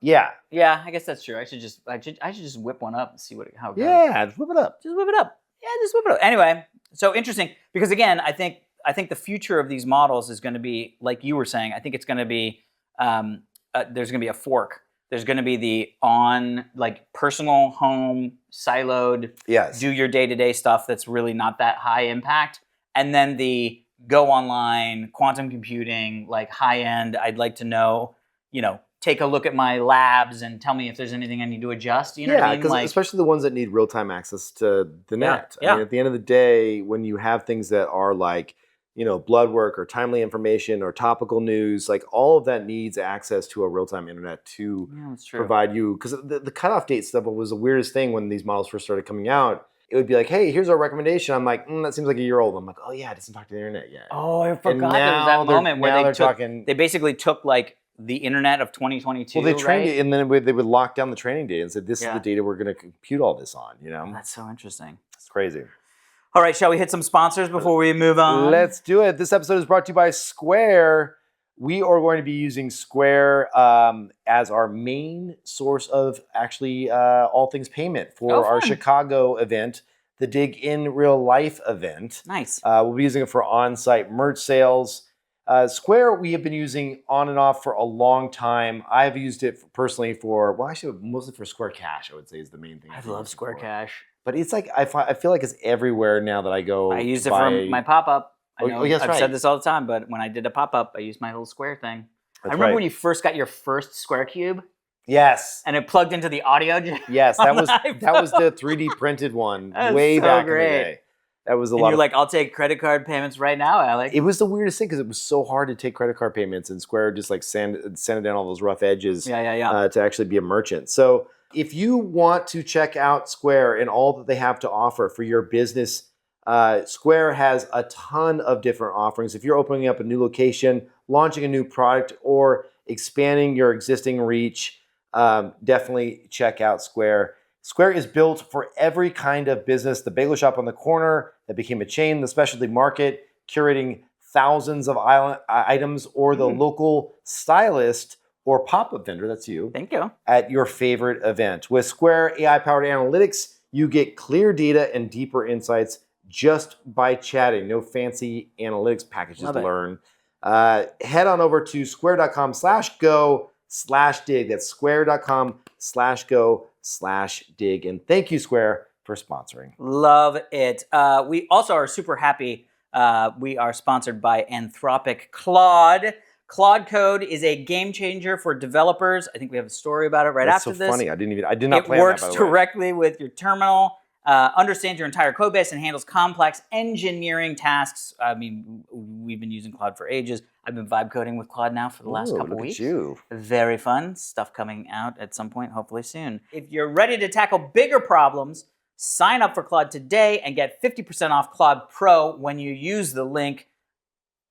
Speaker 1: Yeah.
Speaker 2: Yeah, I guess that's true. I should just whip one up and see how it goes.
Speaker 1: Yeah, just whip it up.
Speaker 2: Just whip it up. Yeah, just whip it up. Anyway, so interesting, because again, I think the future of these models is going to be, like you were saying, I think it's going to be, there's going to be a fork. There's going to be the personal, home, siloed, do your day-to-day stuff that's really not that high impact. And then the go online, quantum computing, like high-end, I'd like to know, take a look at my labs and tell me if there's anything I need to adjust. You know what I mean?
Speaker 1: Because especially the ones that need real-time access to the net.
Speaker 2: Yeah.
Speaker 1: I mean, at the end of the day, when you have things that are like, blood work or timely information or topical news, like all of that needs access to a real-time internet to provide you. Because the cutoff date stuff was the weirdest thing when these models first started coming out. It would be like, hey, here's our recommendation. I'm like, that seems like a year old. I'm like, oh yeah, it doesn't talk to the internet yet.
Speaker 2: Oh, I forgot there was that moment where they basically took like the internet of 2022.
Speaker 1: Well, they trained it, and then they would lock down the training data and said, this is the data we're going to compute all this on.
Speaker 2: That's so interesting.
Speaker 1: It's crazy.
Speaker 2: All right, shall we hit some sponsors before we move on?
Speaker 1: Let's do it. This episode is brought to you by Square. We are going to be using Square as our main source of actually all things payment for our Chicago event the Digg in Real Life event.
Speaker 2: Nice.
Speaker 1: We'll be using it for on-site merch sales. Square, we have been using on and off for a long time. I've used it personally for, well, actually, mostly for Square Cash, I would say is the main thing.
Speaker 2: I love Square Cash.
Speaker 1: But it's like, I feel like it's everywhere now that I go.
Speaker 2: I used it for my pop-up. I know
Speaker 1: yes,
Speaker 2: I've
Speaker 1: right.
Speaker 2: said this all the time, but when I did a pop-up, I used my little Square thing.
Speaker 1: That's
Speaker 2: I remember
Speaker 1: right.
Speaker 2: when you first got your first Square Cube
Speaker 1: Yes.
Speaker 2: and it plugged into the audio jack.
Speaker 1: Yes, that was
Speaker 2: iPhone.
Speaker 1: the 3D printed one
Speaker 2: That's
Speaker 1: way
Speaker 2: so
Speaker 1: back
Speaker 2: great.
Speaker 1: in the day. That was a
Speaker 2: And
Speaker 1: lot
Speaker 2: you're
Speaker 1: of
Speaker 2: like, I'll take credit card payments right now, Alec.
Speaker 1: It was the weirdest thing because it was so hard to take credit card payments, and Square just like sanded down all those rough edges
Speaker 2: Yeah.
Speaker 1: to actually be a merchant. So if you want to check out Square and all that they have to offer for your business, Square has a ton of different offerings. If you're opening up a new location, launching a new product, or expanding your existing reach, definitely check out Square. Square is built for every kind of business. The bagel shop on the corner that became a chain, the specialty market, curating thousands of items, or the local stylist or pop-up vendor, that's you,
Speaker 2: Thank you.
Speaker 1: at your favorite event. With Square AI-powered analytics, you get clear data and deeper insights just by chatting. No fancy analytics packages
Speaker 2: Love
Speaker 1: to
Speaker 2: it.
Speaker 1: learn. Head on over to square.com/go/dig. That's square.com/go/dig. And thank you, Square, for sponsoring.
Speaker 2: Love it. We also are super happy. We are sponsored by Anthropic Claude. Claude Code is a game changer for developers. I think we have a story about it right
Speaker 1: That's
Speaker 2: after
Speaker 1: so
Speaker 2: this.
Speaker 1: funny. I did not
Speaker 2: It
Speaker 1: plan
Speaker 2: works
Speaker 1: that, by the way.
Speaker 2: directly with your terminal, understands your entire code base, and handles complex engineering tasks. I mean, we've been using Claude for ages. I've been vibe coding with Claude now for the last
Speaker 1: Ooh,
Speaker 2: couple
Speaker 1: look
Speaker 2: weeks.
Speaker 1: at you.
Speaker 2: Very fun stuff coming out at some point, hopefully soon. If you're ready to tackle bigger problems, sign up for Claude today and get 50% off Claude Pro when you use the link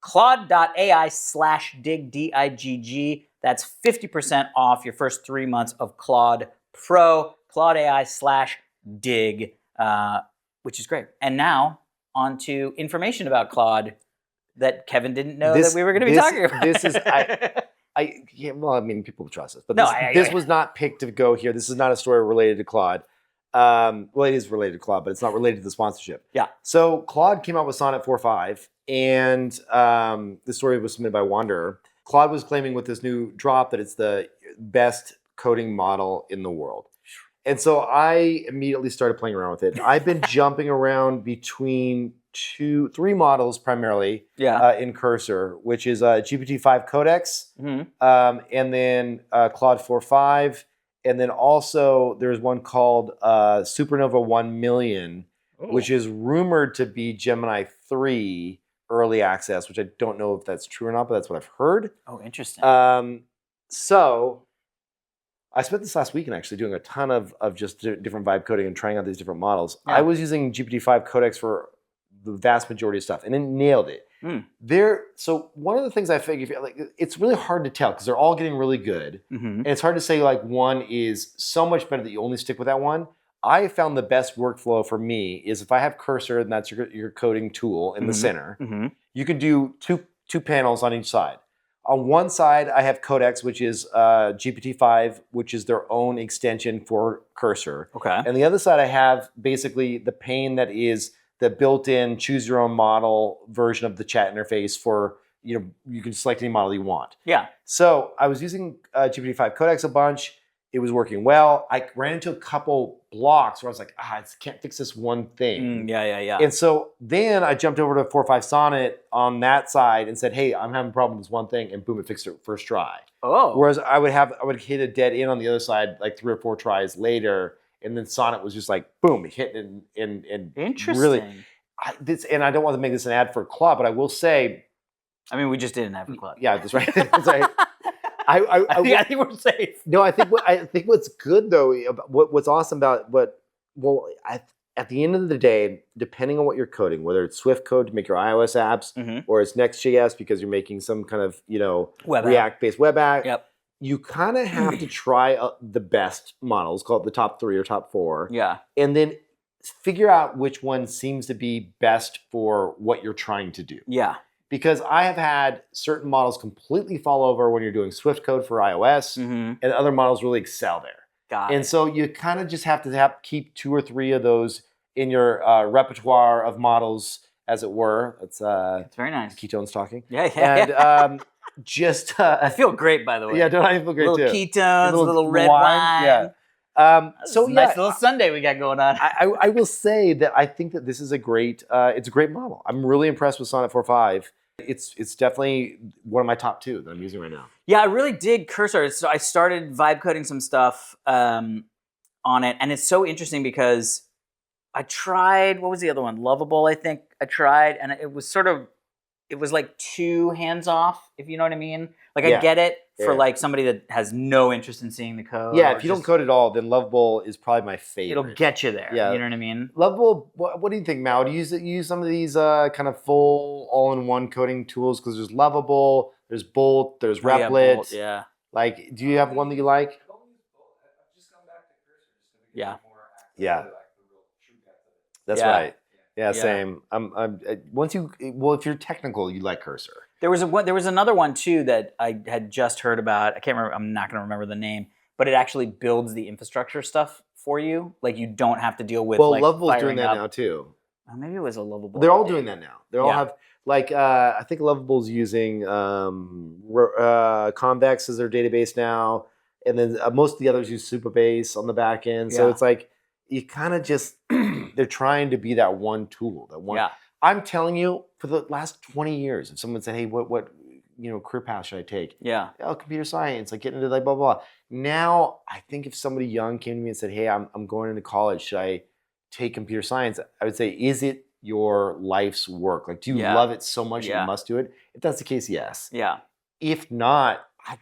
Speaker 2: claude.ai/dig, D-I-G-G. That's 50% off your first 3 months of Claude Pro, Claude AI/dig, which is great. And now, on to information about Claude that Kevin didn't know that we were going to be talking about.
Speaker 1: This is, well, I mean, people trust us, but
Speaker 2: No,
Speaker 1: this was not picked to go here. This is not a story related to Claude. Well, it is related to Claude, but it's not related to the sponsorship.
Speaker 2: Yeah.
Speaker 1: So Claude came out with Sonnet 4.5, and the story was submitted by Wanderer. Claude was claiming with this new drop that it's the best coding model in the world. And so I immediately started playing around with it. I've been jumping around between 3 models primarily in Cursor, which is GPT-5 Codex, and then Claude 4.5, and then also there's one called Supernova 1 million, which is rumored to be Gemini 3 early access, which I don't know if that's true or not, but that's what I've heard.
Speaker 2: Oh, interesting.
Speaker 1: So I spent this last weekend actually doing a ton of just different vibe coding and trying out these different models.
Speaker 2: Yeah.
Speaker 1: I was using GPT-5 Codex for the vast majority of stuff, and it nailed it. So one of the things I figured, like, it's really hard to tell because they're all getting really good, and it's hard to say like one is so much better that you only stick with that one. I found the best workflow for me is if I have Cursor, and that's your coding tool in the center, you can do two panels on each side. On one side, I have Codex, which is GPT-5, which is their own extension for Cursor.
Speaker 2: Okay.
Speaker 1: And the other side, I have basically the pane that is the built-in choose your own model version of the chat interface for, you can select any model you want.
Speaker 2: Yeah.
Speaker 1: So I was using GPT-5 Codex a bunch. It was working well. I ran into a couple blocks where I was like, I can't fix this one thing.
Speaker 2: Yeah.
Speaker 1: And so then I jumped over to 4.5 Sonnet on that side and said, hey, I'm having a problem with this one thing, and boom, it fixed it first try.
Speaker 2: Oh.
Speaker 1: Whereas I would hit a dead end on the other side like 3 or 4 tries later, and then Sonnet was just like, boom, it hit and
Speaker 2: Interesting.
Speaker 1: really. And I don't want to make this an ad for Claude, but I will say,
Speaker 2: I mean, we just didn't have a club.
Speaker 1: yeah, that's right. That's right.
Speaker 2: I think we're safe.
Speaker 1: No, I think what's good though, what's awesome about at the end of the day, depending on what you're coding, whether it's Swift code to make your iOS apps, or it's Next.js because you're making some kind of React-based web app, you kind of have to try the best models, call it the top 3 or top 4, and then figure out which one seems to be best for what you're trying to do.
Speaker 2: Yeah.
Speaker 1: Because I have had certain models completely fall over when you're doing Swift code for iOS, and other models really excel there.
Speaker 2: Got it.
Speaker 1: And so you kind of just have to keep 2 or 3 of those in your repertoire of models, as it were. It's
Speaker 2: very nice.
Speaker 1: ketones talking.
Speaker 2: Yeah.
Speaker 1: And just
Speaker 2: I feel great, by the way.
Speaker 1: yeah, don't I feel great
Speaker 2: little
Speaker 1: too?
Speaker 2: ketones, little red wine.
Speaker 1: Yeah.
Speaker 2: So nice little Sunday we got going on.
Speaker 1: I will say that I think that this is a great it's a great model. I'm really impressed with Sonnet 4.5. It's definitely one of my top 2 that I'm using right now.
Speaker 2: Yeah, I really dig Cursor. So I started vibe coding some stuff on it, and it's so interesting because I tried, what was the other one? Lovable, I think I tried, and it was like too hands off, if you know what I mean. Like I get it for like somebody that has no interest in seeing the code.
Speaker 1: Yeah, if you don't code at all, then Lovable is probably my favorite.
Speaker 2: It'll get you there.
Speaker 1: Yeah.
Speaker 2: You know what I mean?
Speaker 1: Lovable, what do you think, Mal? Do you use some of these kind of full all-in-one coding tools? Because there's Lovable, there's Bolt, there's Replit.
Speaker 2: Bolt, yeah.
Speaker 1: Like, do you have one that you like?
Speaker 3: I've just gone back to Cursor just to get
Speaker 2: Yeah.
Speaker 3: more access
Speaker 1: Yeah.
Speaker 3: to like the real true depth of it.
Speaker 1: That's
Speaker 2: Yeah.
Speaker 1: right. Yeah,
Speaker 2: Yeah.
Speaker 1: same. If you're technical, you like Cursor.
Speaker 2: There was another one too that I had just heard about. I can't remember. I'm not going to remember the name, but it actually builds the infrastructure stuff for you. Like you don't have to deal with.
Speaker 1: Well,
Speaker 2: like,
Speaker 1: Lovable's doing
Speaker 2: firing
Speaker 1: that
Speaker 2: up.
Speaker 1: now too.
Speaker 2: Maybe it was a Lovable.
Speaker 1: They're all doing that now. They all
Speaker 2: Yeah.
Speaker 1: have like I think Lovable's using Convex as their database now, and then most of the others use Supabase on the back end. So
Speaker 2: Yeah.
Speaker 1: it's like you kind of just they're trying to be that one tool. That one.
Speaker 2: Yeah.
Speaker 1: I'm telling you, for the last 20 years, if someone said, "Hey, what career path should I take?"
Speaker 2: Yeah.
Speaker 1: Oh, computer science, like getting into like blah blah. Now, I think if somebody young came to me and said, "Hey, I'm going into college. Should I take computer science?" I would say, "Is it your life's work? Like, do you
Speaker 2: Yeah.
Speaker 1: love it so much that
Speaker 2: Yeah.
Speaker 1: you must do it?" If that's the case, yes.
Speaker 2: Yeah.
Speaker 1: If not, I'm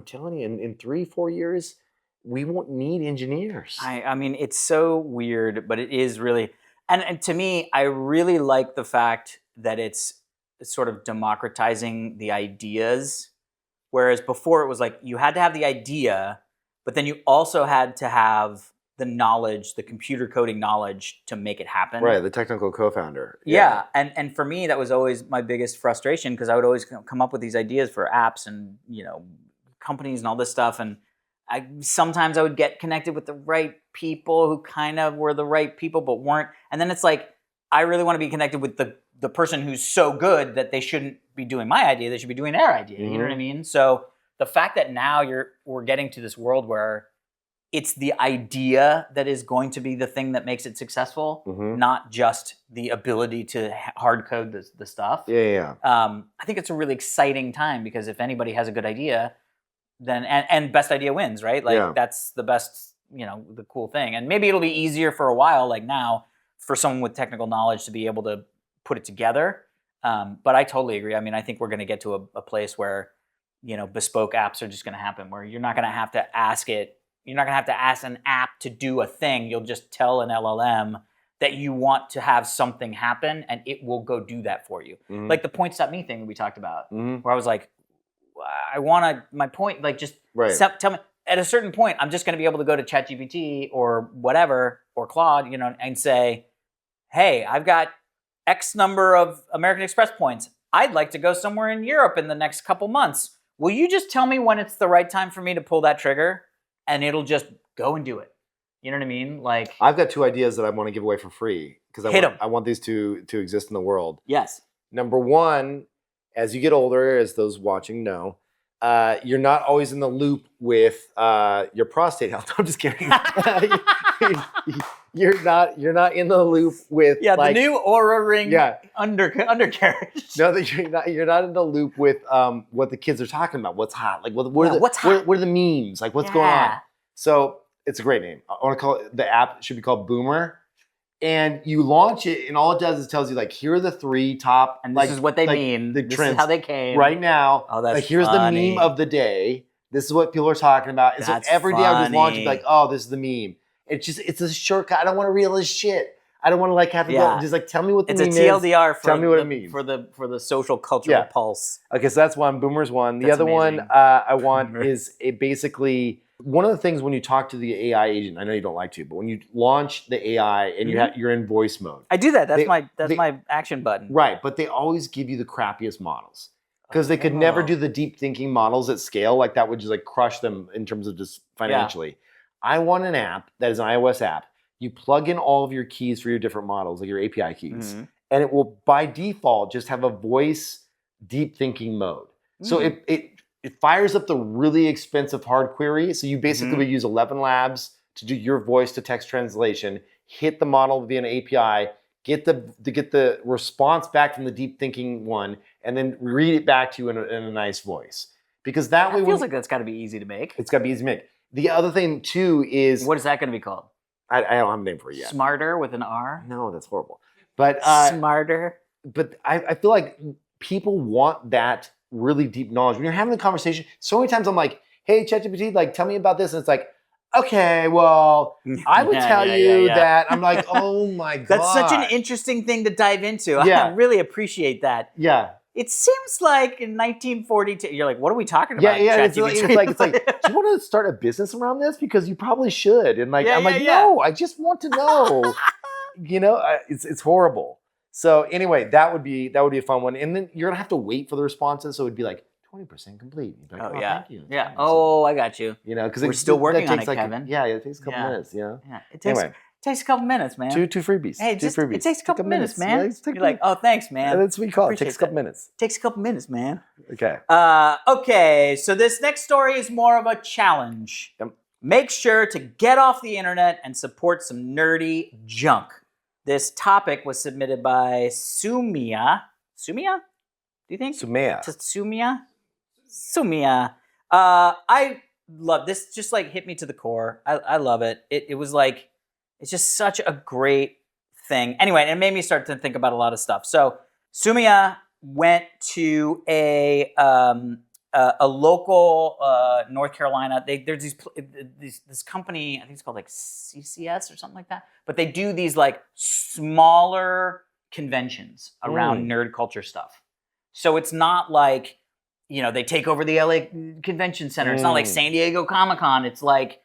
Speaker 1: telling you, in 3-4 years, we won't need engineers.
Speaker 2: I mean, it's so weird, but it is really, and to me, I really like the fact that it's sort of democratizing the ideas. Whereas before it was like you had to have the idea, but then you also had to have the knowledge, the computer coding knowledge to make it happen.
Speaker 1: Right, the technical co-founder.
Speaker 2: Yeah, and for me, that was always my biggest frustration because I would always come up with these ideas for apps and companies and all this stuff, and sometimes I would get connected with the right people who kind of were the right people but weren't, and then it's like I really want to be connected with the person who's so good that they shouldn't be doing my idea; they should be doing their idea. You know what I mean? So the fact that now we're getting to this world where it's the idea that is going to be the thing that makes it successful, not just the ability to hard code the stuff.
Speaker 1: Yeah.
Speaker 2: I think it's a really exciting time because if anybody has a good idea, then and best idea wins, right? Like that's the best, the cool thing. And maybe it'll be easier for a while, like now, for someone with technical knowledge to be able to put it together. But I totally agree. I mean, I think we're going to get to a place where, bespoke apps are just going to happen, where you're not going to have to ask it. You're not going to have to ask an app to do a thing. You'll just tell an LLM that you want to have something happen, and it will go do that for you. Like the points.me thing that we talked about, where I was like, I want my point, like just tell me, at a certain point, I'm just going to be able to go to ChatGPT or whatever, or Claude, and say, hey, I've got X number of American Express points. I'd like to go somewhere in Europe in the next couple months. Will you just tell me when it's the right time for me to pull that trigger? And it'll just go and do it. You know what I mean? Like
Speaker 1: I've got 2 ideas that I want to give away for free because I want these to exist in the world.
Speaker 2: Yes.
Speaker 1: Number 1, as you get older, as those watching know, you're not always in the loop with your prostate health. I'm just kidding. You're not in the loop with
Speaker 2: the new Aura Ring undercarriage.
Speaker 1: No, you're not in the loop with what the kids are talking about. What's hot? Like what are the memes? Like what's going on? So it's a great name. I want to call it, the app should be called Boomer. And you launch it, and all it does is tells you like here are the 3 top,
Speaker 2: and this is what they mean.
Speaker 1: The
Speaker 2: this
Speaker 1: trends
Speaker 2: is how they came
Speaker 1: right now.
Speaker 2: Oh, that's
Speaker 1: like here's
Speaker 2: funny.
Speaker 1: the meme of the day. This is what people are talking about. And
Speaker 2: That's
Speaker 1: so every day I would just launch and
Speaker 2: funny.
Speaker 1: be like, oh, this is the meme. It's a shortcut. I don't want to read all this shit. I don't want to like have to go. Just like tell me what the
Speaker 2: it's
Speaker 1: meme
Speaker 2: a TLDR
Speaker 1: is.
Speaker 2: for
Speaker 1: Tell me what it means.
Speaker 2: for the social cultural pulse.
Speaker 1: Okay, so that's one. Boomer's one. The
Speaker 2: That's
Speaker 1: other
Speaker 2: amazing.
Speaker 1: one I want is basically one of the things when you talk to the AI agent. I know you don't like to, but when you launch the AI and you're in voice mode.
Speaker 2: I do that. That's my action button.
Speaker 1: Right, but they always give you the crappiest models because they could never do the deep thinking models at scale. Like that would just like crush them in terms of just financially. I want an app that is an iOS app. you plug in all of your keys for your different models, like your API keys,
Speaker 2: Mhm.
Speaker 1: and it will by default just have a voice deep thinking mode. So it fires up the really expensive hard query. So you basically would use 11 Labs to do your voice to text translation, hit the model via an API, get the response back from the deep thinking one, and then read it back to you in a nice voice. Because that way,
Speaker 2: feels like that's got to be easy to make.
Speaker 1: it's got to be easy to make. The other thing too is
Speaker 2: What is that going to be called?
Speaker 1: I don't have a name for it yet.
Speaker 2: Smarter with an R?
Speaker 1: No, that's horrible. But
Speaker 2: Smarter.
Speaker 1: but I feel like people want that really deep knowledge. When you're having the conversation, so many times I'm like, hey, ChatGPT, like, tell me about this. And it's like, okay, well, I would tell you that. I'm like, oh my God.
Speaker 2: That's such an interesting thing to dive into.
Speaker 1: Yeah.
Speaker 2: I really appreciate that.
Speaker 1: Yeah.
Speaker 2: It seems like in 1942, you're like, what are we talking about?
Speaker 1: Yeah, it's
Speaker 2: ChatGPT?
Speaker 1: like, do you want to start a business around this? Because you probably should. And like, I'm like,
Speaker 2: yeah.
Speaker 1: no, I just want to know. It's horrible. So anyway, that would be a fun one. And then you're gonna have to wait for the responses. So it'd be like 20% complete. You'd be like, thank you.
Speaker 2: Yeah.
Speaker 1: So,
Speaker 2: Oh, I got you.
Speaker 1: because
Speaker 2: We're still working on
Speaker 1: takes
Speaker 2: it,
Speaker 1: like,
Speaker 2: Kevin.
Speaker 1: Yeah, it takes a couple minutes.
Speaker 2: Yeah. It
Speaker 1: Anyway.
Speaker 2: takes a couple minutes, man.
Speaker 1: Two freebies.
Speaker 2: Hey,
Speaker 1: two freebies.
Speaker 2: it takes a couple minutes, man.
Speaker 1: Yeah, just take
Speaker 2: You're like, oh, thanks, man.
Speaker 1: that's what you call it. It takes
Speaker 2: Appreciate
Speaker 1: a couple
Speaker 2: that.
Speaker 1: minutes.
Speaker 2: Takes a couple minutes, man.
Speaker 1: Okay.
Speaker 2: Okay, so this next story is more of a challenge.
Speaker 1: Yep.
Speaker 2: Make sure to get off the internet and support some nerdy junk. This topic was submitted by Sumia. Sumia? Do you think?
Speaker 1: Sumaya.
Speaker 2: Sumia. I love this. Just like hit me to the core. I love it. It was like, it's just such a great thing. Anyway, it made me start to think about a lot of stuff. So Sumia went to a local North Carolina. There's this company, I think it's called like CCS or something like that. But they do these like smaller conventions around nerd culture stuff. So it's not like, they take over the LA Convention Center. It's not like San Diego Comic-Con. It's like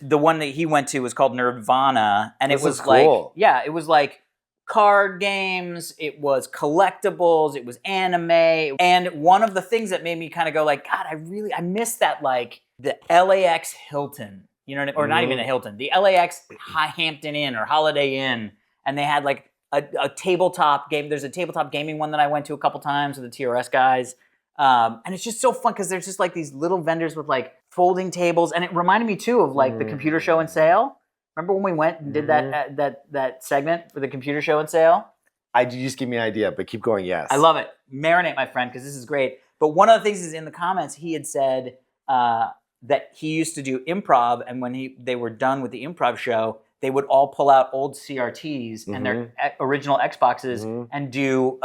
Speaker 2: the one that he went to was called Nerdvana, and
Speaker 1: This
Speaker 2: it was
Speaker 1: is cool.
Speaker 2: it was like card games, it was collectibles, it was anime. And one of the things that made me kind of go like, God, I miss that, like the LAX Hilton, or not even a Hilton, the LAX Hampton Inn or Holiday Inn. And they had like a tabletop game. There's a tabletop gaming one that I went to a couple times with the TRS guys. And it's just so fun because there's just like these little vendors with like folding tables. And it reminded me too of like the computer show and sale. Remember when we went and did that segment for the computer show and sale?
Speaker 1: You just give me an idea, but keep going. Yes,
Speaker 2: I love it. Marinate, my friend, because this is great. But one of the things is in the comments, he had said that he used to do improv, and when they were done with the improv show, they would all pull out old CRTs and their original Xboxes and do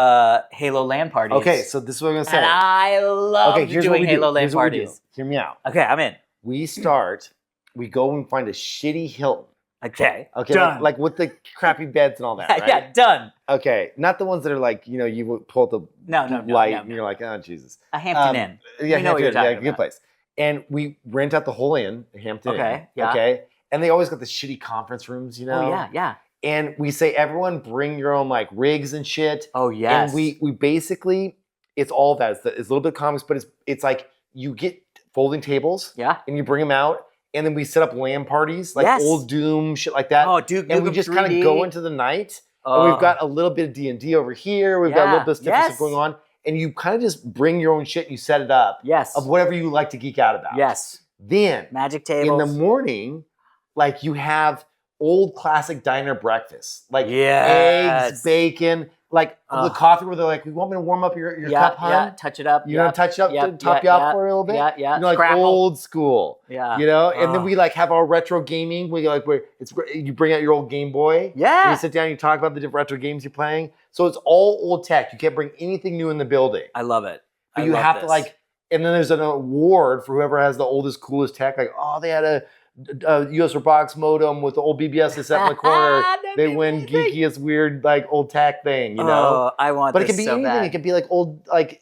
Speaker 2: Halo LAN parties.
Speaker 1: Okay, so this is what I'm gonna say.
Speaker 2: And I love
Speaker 1: here's
Speaker 2: doing
Speaker 1: what we do.
Speaker 2: Halo LAN
Speaker 1: Here's what we do.
Speaker 2: parties.
Speaker 1: Hear me out.
Speaker 2: Okay, I'm in.
Speaker 1: We go and find a shitty Hilton.
Speaker 2: Okay,
Speaker 1: Okay,
Speaker 2: done.
Speaker 1: like with the crappy beds and all that, right?
Speaker 2: Yeah, done.
Speaker 1: Okay, not the ones that are like, you would pull the
Speaker 2: No,
Speaker 1: light
Speaker 2: no.
Speaker 1: and you're like, oh, Jesus.
Speaker 2: A Hampton Inn.
Speaker 1: Yeah,
Speaker 2: You know what you're
Speaker 1: Hampton Inn,
Speaker 2: talking
Speaker 1: good
Speaker 2: about.
Speaker 1: place. And we rent out the whole inn, Hampton Inn.
Speaker 2: Okay, yeah.
Speaker 1: Okay, and they always got the shitty conference rooms,
Speaker 2: Oh, yeah.
Speaker 1: And we say, everyone bring your own like rigs and shit.
Speaker 2: Oh, yes.
Speaker 1: And we basically, it's all that. It's a little bit of comics, but it's like you get folding tables.
Speaker 2: Yeah.
Speaker 1: And you bring them out. And then we set up LAN parties, like
Speaker 2: Yes.
Speaker 1: old Doom, shit like that.
Speaker 2: Oh, Duke
Speaker 1: and we
Speaker 2: Nukem
Speaker 1: just kind
Speaker 2: 3D.
Speaker 1: of go into the night.
Speaker 2: Oh.
Speaker 1: And we've got a little bit of D&D over here. We've got a little bit of different
Speaker 2: Yes.
Speaker 1: stuff going on. And you kind of just bring your own shit and you set it up.
Speaker 2: Yes.
Speaker 1: Of whatever you like to geek out about.
Speaker 2: Yes.
Speaker 1: Then,
Speaker 2: Magic
Speaker 1: in
Speaker 2: tables.
Speaker 1: the morning, like you have old classic diner breakfast. Like
Speaker 2: Yes.
Speaker 1: eggs, bacon, like the coffee where they're like, we want me to warm up your cup, hun?
Speaker 2: Yeah, touch it up.
Speaker 1: You know, touch it up,
Speaker 2: Yep,
Speaker 1: top you up for a little bit?
Speaker 2: Yeah.
Speaker 1: Like
Speaker 2: Scrapple.
Speaker 1: old school.
Speaker 2: Yeah.
Speaker 1: And then we like have our retro gaming. You bring out your old Game Boy.
Speaker 2: Yeah.
Speaker 1: And you sit down and you talk about the different retro games you're playing. So it's all old tech. You can't bring anything new in the building.
Speaker 2: I love it.
Speaker 1: But
Speaker 2: I
Speaker 1: you
Speaker 2: love
Speaker 1: have to
Speaker 2: this.
Speaker 1: like, and then there's an award for whoever has the oldest, coolest tech. Like, oh, they had a US Robotics modem with the old BBS they set in the corner.
Speaker 2: That'd
Speaker 1: They
Speaker 2: be
Speaker 1: win
Speaker 2: amazing.
Speaker 1: geekiest, weird, like old tech thing, you know?
Speaker 2: Oh, I want
Speaker 1: But it
Speaker 2: this
Speaker 1: can be
Speaker 2: so
Speaker 1: anything.
Speaker 2: bad.
Speaker 1: It could be like old, like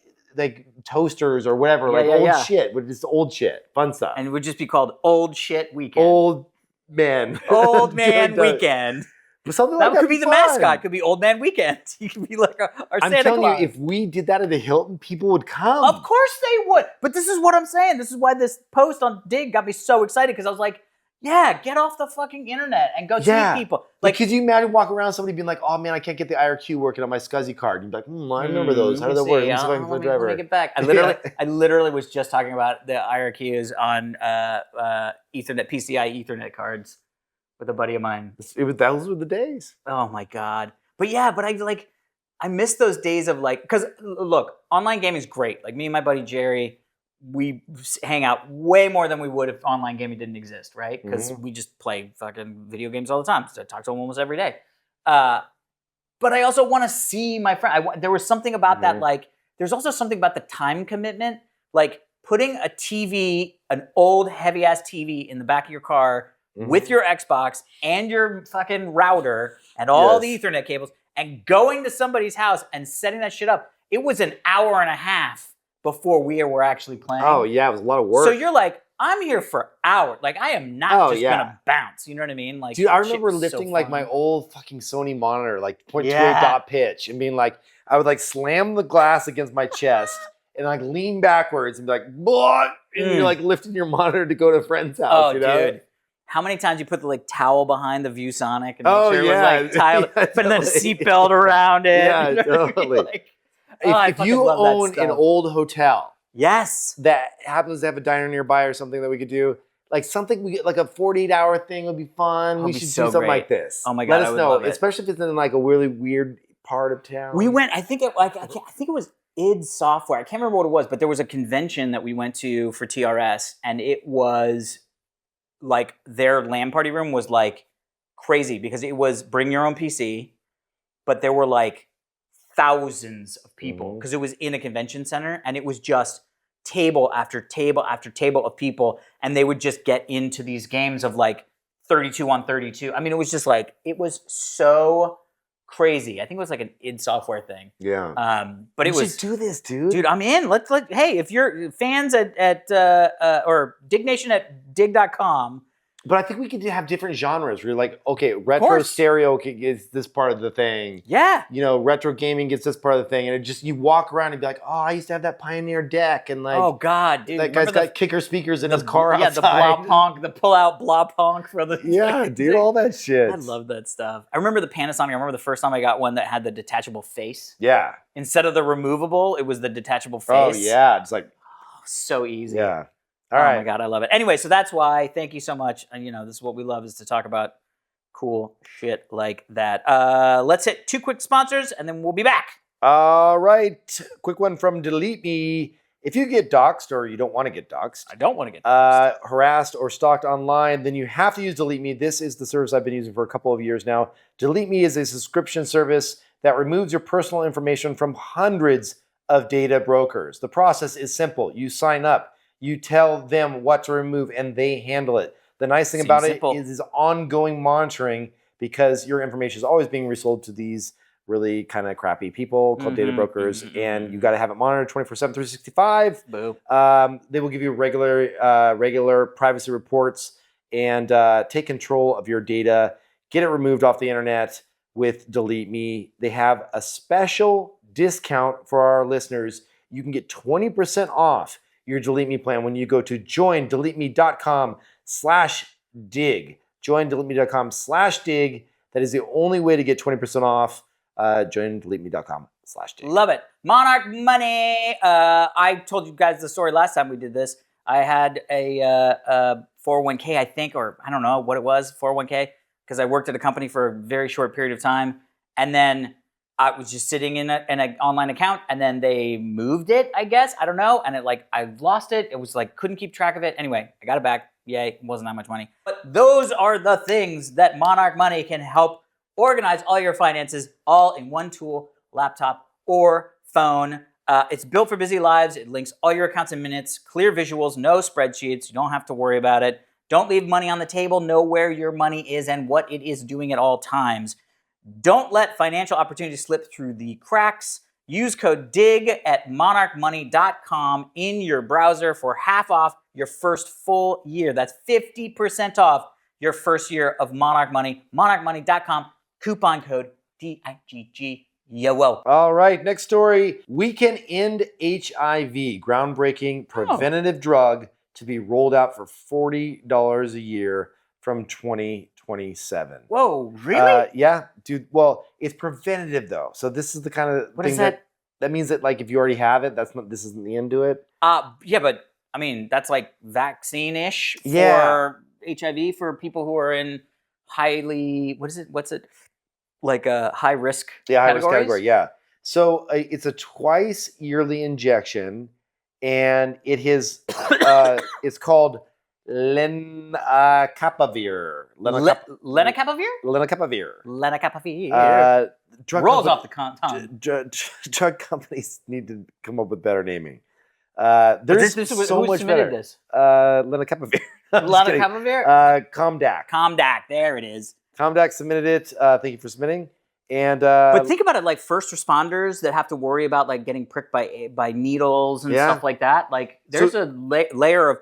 Speaker 1: toasters or whatever, like
Speaker 2: Yeah,
Speaker 1: old
Speaker 2: yeah.
Speaker 1: shit. But it's old shit, fun stuff.
Speaker 2: And it would just be called Old Shit Weekend.
Speaker 1: Old man.
Speaker 2: Old Man
Speaker 1: That-
Speaker 2: Weekend.
Speaker 1: Something
Speaker 2: That
Speaker 1: like
Speaker 2: could be the
Speaker 1: fun.
Speaker 2: mascot. Could be Old Man Weekend. You could be like our
Speaker 1: I'm
Speaker 2: Santa
Speaker 1: telling
Speaker 2: Claus.
Speaker 1: you, if we did that at the Hilton, people would come.
Speaker 2: Of course they would. But this is what I'm saying. This is why this post on Digg got me so excited because I was like, Yeah, get off the fucking internet and go
Speaker 1: Yeah.
Speaker 2: see people.
Speaker 1: Like, could you imagine walking around somebody being like, "Oh man, I can't get the IRQ working on my SCSI card." You'd be like, "I remember those. How did that work? Let me see if I can
Speaker 2: let
Speaker 1: driver."
Speaker 2: me get back. I literally was just talking about the IRQs on Ethernet PCI Ethernet cards with a buddy of mine.
Speaker 1: Those were the days.
Speaker 2: Oh my god! But yeah, I miss those days of because look, online gaming is great. Like me and my buddy Jerry, we hang out way more than we would if online gaming didn't exist, right? Because we just play fucking video games all the time. So I talk to them almost every day. But I also want to see my friend. There was something about that. There's also something about the time commitment. Like putting a TV, an old heavy ass TV, in the back of your car with your Xbox and your fucking router and all the Ethernet cables, and going to somebody's house and setting that shit up. It was an hour and a half before we were actually playing.
Speaker 1: Oh yeah, it was a lot of work.
Speaker 2: So you're like, I'm here for hours. Like I am not gonna bounce. You know what I mean? Like,
Speaker 1: dude, I remember lifting my old fucking Sony monitor, 0.28 dot pitch, and being like, I would slam the glass against my chest and lean backwards and be like, "What?" And you're lifting your monitor to go to a friend's house.
Speaker 2: Oh,
Speaker 1: you know?
Speaker 2: Dude. How many times you put the towel behind the ViewSonic and make sure it was tiled, putting that seatbelt around it?
Speaker 1: Yeah, totally. If you own an old hotel, that happens to have a diner nearby or something that we could do, something we get a 48-hour thing would be fun. We should do something like this.
Speaker 2: Oh my god,
Speaker 1: let us know, especially if it's in a really weird part of town.
Speaker 2: We went. I think it was id Software. I can't remember what it was, but there was a convention that we went to for TRS, and it was their LAN party room was crazy because it was bring your own PC, but there were thousands of people because it was in a convention center, and it was just table after table after table of people, and they would just get into these games of 32 on 32. I mean, it was just it was so crazy. I think it was an id Software thing.
Speaker 1: Yeah.
Speaker 2: But
Speaker 1: we should do this, dude.
Speaker 2: Dude, I'm in. Hey, if you're fans at or Diggnation at Digg.com.
Speaker 1: But I think we could have different genres where you're okay, retro stereo is this part of the thing.
Speaker 2: Yeah.
Speaker 1: Retro gaming gets this part of the thing. And you walk around and be like, oh, I used to have that Pioneer deck. And
Speaker 2: oh, God, dude.
Speaker 1: That guy's got kicker speakers in his car outside.
Speaker 2: Yeah, the blob honk, the pull-out blob honk for the...
Speaker 1: Yeah, dude, all that shit.
Speaker 2: I love that stuff. I remember the Panasonic. I remember the first time I got one that had the detachable face.
Speaker 1: Yeah.
Speaker 2: Instead of the removable, it was the detachable face.
Speaker 1: Oh, yeah. It's
Speaker 2: so easy.
Speaker 1: Yeah. All right.
Speaker 2: Oh my god, I love it. Anyway, so that's why. Thank you so much. And this is what we love, is to talk about cool shit like that. Let's hit 2 quick sponsors, and then we'll be back.
Speaker 1: All right. Quick one from DeleteMe. If you get doxxed, or you don't want to get doxxed,
Speaker 2: I don't want to get doxxed.
Speaker 1: Harassed or stalked online, then you have to use DeleteMe. This is the service I've been using for a couple of years now. DeleteMe is a subscription service that removes your personal information from hundreds of data brokers. The process is simple. You sign up. You tell them what to remove, and they handle it. The nice thing about it is ongoing monitoring, because your information is always being resold to these really kind of crappy people called data brokers, and you got to have it monitored 24/7, 365.
Speaker 2: Boo.
Speaker 1: They will give you regular privacy reports and take control of your data. Get it removed off the internet with DeleteMe. They have a special discount for our listeners. You can get 20% off your DeleteMe plan when you go to joindeleteme.com/dig. Joindeleteme.com/dig. That is the only way to get 20% off. Joindeleteme.com/dig.
Speaker 2: Love it. Monarch Money. I told you guys the story last time we did this. I had a 401k, I think, or I don't know what it was, 401k, because I worked at a company for a very short period of time, and then I was just sitting in an online account, and then they moved it, I guess. I don't know. And I lost it. It was couldn't keep track of it. Anyway, I got it back. Yay, it wasn't that much money. But those are the things that Monarch Money can help organize all your finances all in one tool, laptop or phone. It's built for busy lives. It links all your accounts in minutes, clear visuals, no spreadsheets. You don't have to worry about it. Don't leave money on the table. Know where your money is and what it is doing at all times. Don't let financial opportunities slip through the cracks. Use code DIG at monarchmoney.com in your browser for half off your first full year. That's 50% off your first year of Monarch Money. monarchmoney.com, coupon code DIGG. Yo.
Speaker 1: All right, next story. We can end HIV, groundbreaking preventative drug to be rolled out for $40 a year from 2027.
Speaker 2: Whoa, really?
Speaker 1: Yeah, dude. Well, it's preventative though. So this is the kind of
Speaker 2: What
Speaker 1: thing
Speaker 2: is that?
Speaker 1: That means that like if you already have it, this isn't the end to it.
Speaker 2: Yeah, but I mean that's like vaccine-ish for
Speaker 1: Yeah.
Speaker 2: HIV for people who are in highly what's it like a high risk
Speaker 1: Yeah, high risk
Speaker 2: categories?
Speaker 1: category. Yeah. So it's a twice yearly injection, and it is it's called lenacapavir.
Speaker 2: Lenacapavir?
Speaker 1: Lenacapavir.
Speaker 2: Lenacapavir. Rolls off the tongue.
Speaker 1: Drug companies need to come up with better naming.
Speaker 2: But
Speaker 1: There's
Speaker 2: this
Speaker 1: so
Speaker 2: who
Speaker 1: much
Speaker 2: submitted
Speaker 1: better.
Speaker 2: this?
Speaker 1: Lenacapavir. I'm just kidding.
Speaker 2: Lenacapavir?
Speaker 1: Comdac.
Speaker 2: Comdac, there it is.
Speaker 1: Comdac submitted it. Thank you for submitting. And
Speaker 2: But think about it, like first responders that have to worry about like getting pricked by needles and
Speaker 1: Yeah.
Speaker 2: stuff like that. Like there's a layer of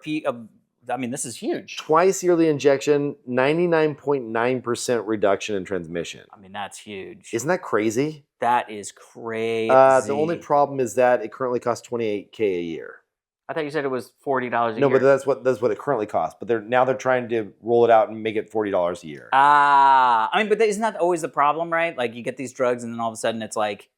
Speaker 2: I mean, this is huge.
Speaker 1: twice yearly injection, 99.9% reduction in transmission.
Speaker 2: I mean, that's huge.
Speaker 1: Isn't that crazy?
Speaker 2: That is crazy.
Speaker 1: The only problem is that it currently costs $28K a year.
Speaker 2: I thought you said it was $40 a year.
Speaker 1: No, but that's what it currently costs. But they're trying to roll it out and make it $40 a year.
Speaker 2: I mean, but isn't that always the problem, right? Like you get these drugs and then all of a sudden it's like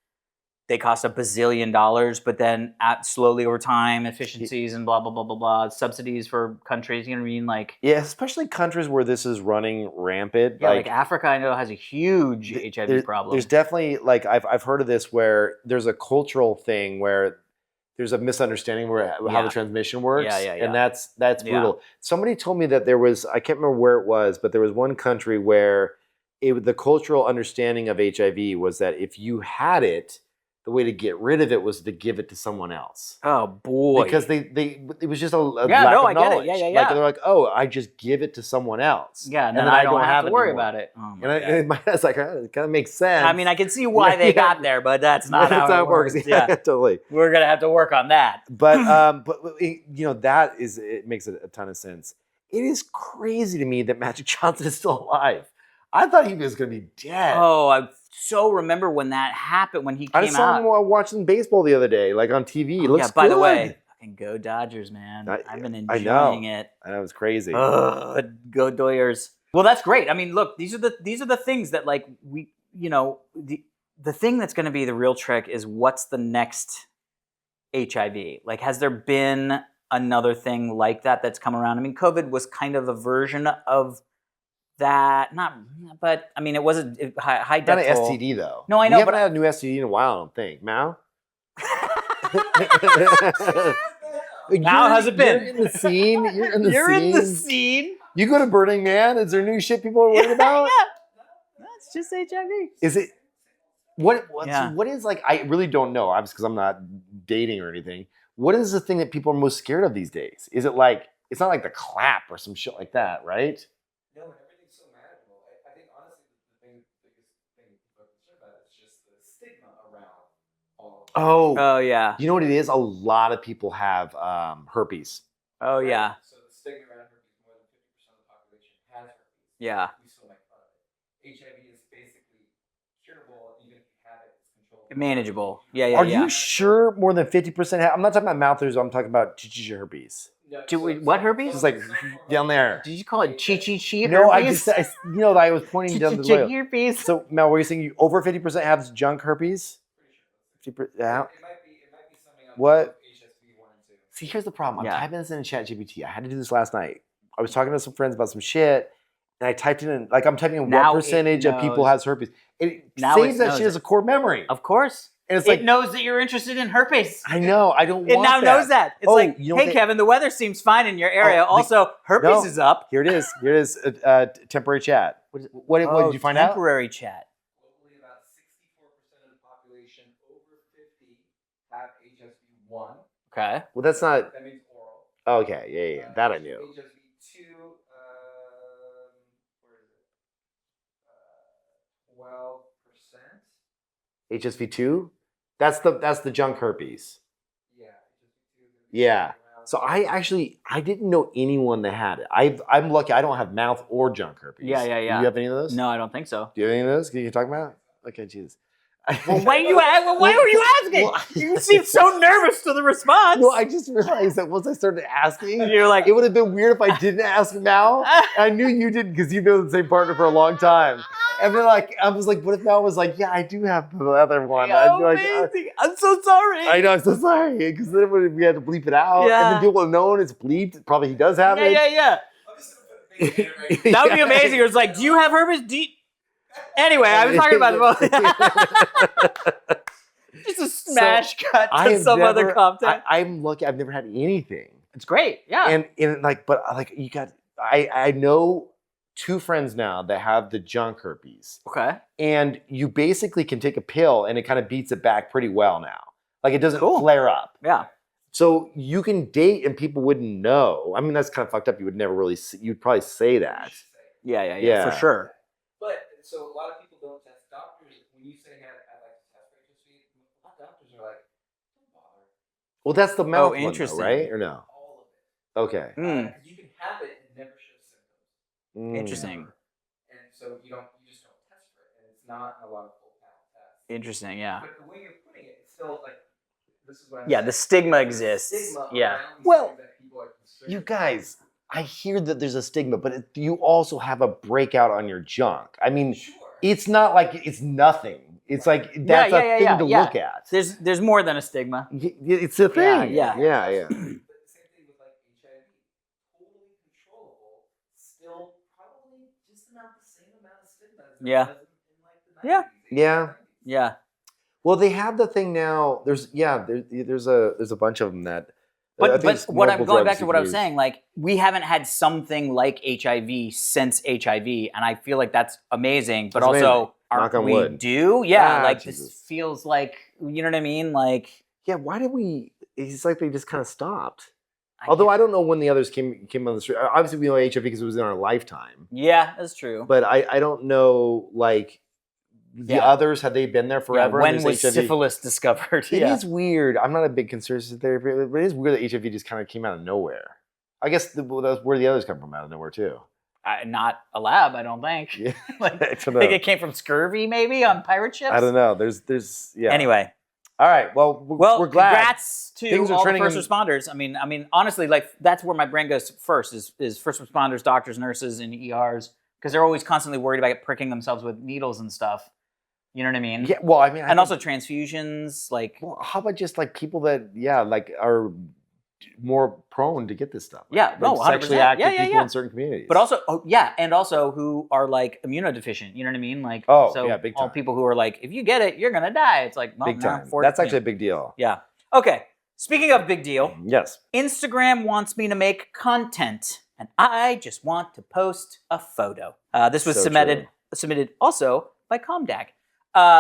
Speaker 2: they cost $1 bazillion, but then slowly over time, efficiencies and blah, blah, blah, blah, blah, subsidies for countries, you know what I mean? Like,
Speaker 1: Yeah, especially countries where this is running rampant.
Speaker 2: yeah, like Africa, I know, has a huge HIV problem.
Speaker 1: There's definitely, like, I've heard of this where there's a cultural thing where there's a misunderstanding where how the transmission works.
Speaker 2: Yeah.
Speaker 1: And that's brutal. Somebody told me that there was, I can't remember where it was, but there was one country where the cultural understanding of HIV was that if you had it, the way to get rid of it was to give it to someone else.
Speaker 2: Oh boy!
Speaker 1: Because it was just a lack
Speaker 2: I
Speaker 1: of
Speaker 2: get it.
Speaker 1: knowledge.
Speaker 2: Yeah.
Speaker 1: Like they're like, oh, I just give it to someone else.
Speaker 2: Yeah, and then I don't have to worry
Speaker 1: anymore.
Speaker 2: about it. Oh my
Speaker 1: And
Speaker 2: God.
Speaker 1: in my head, it's like, it kind of makes sense.
Speaker 2: I mean, I can see why they got there, but that's not
Speaker 1: That's
Speaker 2: how it works.
Speaker 1: Yeah, totally.
Speaker 2: We're gonna have to work on that.
Speaker 1: But it makes a ton of sense. It is crazy to me that Magic Johnson is still alive. I thought he was going to be dead.
Speaker 2: Oh, I so remember when that happened when he came
Speaker 1: I just saw
Speaker 2: out.
Speaker 1: him while watching baseball the other day, like on TV. He looks
Speaker 2: yeah, by the
Speaker 1: good.
Speaker 2: way, fucking go Dodgers, man. I've been enjoying it.
Speaker 1: I know, it's crazy.
Speaker 2: Go Doyers. Well, that's great. I mean, look, these are the things that like we, the thing that's going to be the real trick is what's the next HIV? Like, has there been another thing like that that's come around? I mean, COVID was kind of a version of that, but I mean, it was a high death
Speaker 1: Not an
Speaker 2: toll.
Speaker 1: STD though.
Speaker 2: No, I know,
Speaker 1: We haven't
Speaker 2: but
Speaker 1: had a new STD in a while, I don't think. Mao?
Speaker 2: How has it been?
Speaker 1: You're in the scene. You're in the
Speaker 2: You're
Speaker 1: scene.
Speaker 2: in the scene.
Speaker 1: You go to Burning Man. Is there new shit people are worried about?
Speaker 2: That's just HIV.
Speaker 1: Is it? What is like? I really don't know. Obviously, because I'm not dating or anything. What is the thing that people are most scared of these days? Is it like? It's not like the clap or some shit like that, right?
Speaker 3: No, everything's so manageable. I think honestly, the biggest thing people are concerned about is just the stigma around all of it.
Speaker 2: Oh yeah.
Speaker 1: You know what it is? A lot of people have herpes.
Speaker 2: Oh yeah.
Speaker 3: So the stigma around herpes, more than 50% of the population has herpes.
Speaker 2: Yeah.
Speaker 3: We still make fun of it. HIV is basically curable, even if you have it, it's controlled.
Speaker 2: Manageable. Yeah.
Speaker 1: Are you sure more than 50% have? I'm not talking about mouth herpes. I'm talking about chichi herpes.
Speaker 3: No,
Speaker 2: what herpes?
Speaker 1: Just like down there.
Speaker 2: Did you call it chi?
Speaker 1: No,
Speaker 2: herpes?
Speaker 1: I was pointing down the way.
Speaker 2: Herpes.
Speaker 1: So Mel, were you saying over 50% have junk herpes? 50%, yeah.
Speaker 3: It might be something else.
Speaker 1: What?
Speaker 3: HSV 1 and 2.
Speaker 1: See, here's the problem. I'm
Speaker 2: Yeah.
Speaker 1: typing this in ChatGPT. I had to do this last night. I was talking to some friends about some shit, and I typed it in. Like I'm typing in
Speaker 2: Now
Speaker 1: what
Speaker 2: it
Speaker 1: percentage of people
Speaker 2: knows.
Speaker 1: has herpes. It
Speaker 2: Now
Speaker 1: saves
Speaker 2: it
Speaker 1: that
Speaker 2: knows
Speaker 1: shit as
Speaker 2: it.
Speaker 1: a core memory.
Speaker 2: Of course.
Speaker 1: And it's
Speaker 2: It
Speaker 1: like,
Speaker 2: knows that you're interested in herpes.
Speaker 1: I know. I don't
Speaker 2: It
Speaker 1: want
Speaker 2: now
Speaker 1: that.
Speaker 2: knows that. It's
Speaker 1: Oh,
Speaker 2: like,
Speaker 1: you know
Speaker 2: hey,
Speaker 1: what
Speaker 2: Kevin, the weather seems fine in your area. Also, herpes
Speaker 1: no.
Speaker 2: is up.
Speaker 1: Here it is. Temporary chat. What did you find out?
Speaker 2: Temporary chat.
Speaker 3: Globally, about 64% of the population over 50 have HSV 1.
Speaker 2: Okay.
Speaker 1: Well, that's not.
Speaker 3: That means oral.
Speaker 1: Okay, yeah. That I knew.
Speaker 3: HSV 2, where is it? 12%.
Speaker 1: HSV2. That's the junk herpes.
Speaker 3: Yeah. HSV 2.
Speaker 1: Yeah. So I didn't know anyone that had it. I'm lucky. I don't have mouth or junk herpes.
Speaker 2: Yeah.
Speaker 1: Do you have any of those?
Speaker 2: No, I don't think so.
Speaker 1: Do you have any of those? Can you talk about? Okay, Jesus.
Speaker 2: Well, why were you asking?
Speaker 1: Well,
Speaker 2: You seemed so nervous to the response.
Speaker 1: No, I just realized that once I started asking,
Speaker 2: You're like,
Speaker 1: it would have been weird if I didn't ask Mal. I knew you didn't because you've been with the same partner for a long time. And then I was like, what if Mal was like, yeah, I do have the other one. I'd be like,
Speaker 2: amazing. I'm so sorry.
Speaker 1: I know, I'm so sorry. Because then we had to bleep it out.
Speaker 2: Yeah.
Speaker 1: And then people would have known it's bleeped. Probably he does have it.
Speaker 2: Yeah.
Speaker 3: I'm just gonna put a big hand right
Speaker 2: That would be amazing. It was like, do you have herpes? Anyway, I was talking about the just a smash cut
Speaker 1: I
Speaker 2: to
Speaker 1: have
Speaker 2: some other
Speaker 1: never-
Speaker 2: content.
Speaker 1: I'm lucky. I've never had anything.
Speaker 2: It's great. Yeah.
Speaker 1: And like you got. I know 2 friends now that have the junk herpes,
Speaker 2: Okay.
Speaker 1: and you basically can take a pill and it kind of beats it back pretty well now. Like it doesn't
Speaker 2: Cool.
Speaker 1: flare up.
Speaker 2: Yeah.
Speaker 1: So you can date and people wouldn't know. I mean, that's kind of fucked up. You would never really. You'd probably say that.
Speaker 2: Yeah.
Speaker 1: Yeah.
Speaker 2: For sure.
Speaker 3: But so a lot of people don't test. Doctors, when you say I'd like to test for HSV, a lot of doctors are like, don't bother.
Speaker 1: Well, that's the mouth one, though,
Speaker 2: interesting.
Speaker 1: right? Or no?
Speaker 3: All of it.
Speaker 1: Okay.
Speaker 3: Because you can have it and never show symptoms.
Speaker 2: Interesting.
Speaker 3: And so you just don't test for it, and it's not a lot of full panel tests.
Speaker 2: Interesting. Yeah.
Speaker 3: But the way you're putting it, it's still like this is what I'm
Speaker 2: Yeah.
Speaker 3: saying.
Speaker 2: The stigma
Speaker 3: There's
Speaker 2: exists.
Speaker 3: stigma
Speaker 2: Yeah.
Speaker 3: around these
Speaker 1: Well,
Speaker 3: things that people are concerned
Speaker 1: You
Speaker 3: about.
Speaker 1: guys, I hear that there's a stigma, but you also have a breakout on your junk. I mean,
Speaker 3: Sure.
Speaker 1: it's not like it's nothing. It's like that's a thing to look at.
Speaker 2: There's more than a stigma.
Speaker 1: It's a thing.
Speaker 2: Yeah.
Speaker 1: Yeah.
Speaker 3: But the same thing with like HIV, totally controllable, still probably just about the same amount of stigma as there
Speaker 2: Yeah.
Speaker 3: was in like the
Speaker 2: Yeah.
Speaker 3: 90s,
Speaker 1: Yeah.
Speaker 3: 80s, 90s.
Speaker 2: Yeah.
Speaker 1: Well, they have the thing now. There's a bunch of them that. I
Speaker 2: But
Speaker 1: think it's
Speaker 2: what I'm
Speaker 1: multiple
Speaker 2: going back
Speaker 1: drugs
Speaker 2: to
Speaker 1: you
Speaker 2: what
Speaker 1: can
Speaker 2: I was
Speaker 1: use.
Speaker 2: saying, like we haven't had something like HIV since HIV, and I feel like that's amazing. But
Speaker 1: That's
Speaker 2: also,
Speaker 1: amazing. Knock
Speaker 2: aren't
Speaker 1: on
Speaker 2: we
Speaker 1: wood.
Speaker 2: due? Yeah,
Speaker 1: Ah,
Speaker 2: like
Speaker 1: Jesus.
Speaker 2: this feels like you know what I mean. Like
Speaker 1: Yeah. Why did we? It's like they just kind of stopped.
Speaker 2: I
Speaker 1: Although
Speaker 2: can't-
Speaker 1: I don't know when the others came on the street. Obviously, we know HIV because it was in our lifetime.
Speaker 2: yeah, that's true.
Speaker 1: But I don't know like the
Speaker 2: Yeah.
Speaker 1: others. Had they been there
Speaker 2: Yeah,
Speaker 1: forever?
Speaker 2: when
Speaker 1: and
Speaker 2: was
Speaker 1: there's HIV?
Speaker 2: syphilis discovered?
Speaker 1: It
Speaker 2: Yeah.
Speaker 1: is weird. I'm not a big conspiracy theory, but it is weird that HIV just kind of came out of nowhere. I guess that's where the others come from, out of nowhere too.
Speaker 2: Not a lab, I don't think.
Speaker 1: Yeah.
Speaker 2: Like,
Speaker 1: I don't
Speaker 2: I think
Speaker 1: know.
Speaker 2: it came from scurvy, maybe on pirate ships.
Speaker 1: I don't know. There's yeah.
Speaker 2: Anyway,
Speaker 1: All right. Well, we're glad.
Speaker 2: congrats to
Speaker 1: Things are
Speaker 2: all the
Speaker 1: turning
Speaker 2: first
Speaker 1: in-
Speaker 2: responders. I mean, honestly, like that's where my brain goes first is first responders, doctors, nurses, and ERs because they're always constantly worried about pricking themselves with needles and stuff. You know what I mean?
Speaker 1: Yeah. Well, I mean,
Speaker 2: And also transfusions, like
Speaker 1: well, how about just like people that like are more prone to get this stuff?
Speaker 2: Yeah, no,
Speaker 1: like sexually
Speaker 2: 100%.
Speaker 1: active
Speaker 2: Yeah, yeah,
Speaker 1: people
Speaker 2: yeah.
Speaker 1: in certain communities.
Speaker 2: but also and also who are like immunodeficient. You know what I mean? Like
Speaker 1: Oh,
Speaker 2: so
Speaker 1: yeah, big
Speaker 2: all
Speaker 1: time.
Speaker 2: people who are like, if you get it, you're gonna die. It's like well,
Speaker 1: big
Speaker 2: no,
Speaker 1: time. That's actually a big deal.
Speaker 2: yeah. Okay. Speaking of big deal.
Speaker 1: Yes.
Speaker 2: Instagram wants me to make content, and I just want to post a photo. This was
Speaker 1: So
Speaker 2: submitted also by Comdag.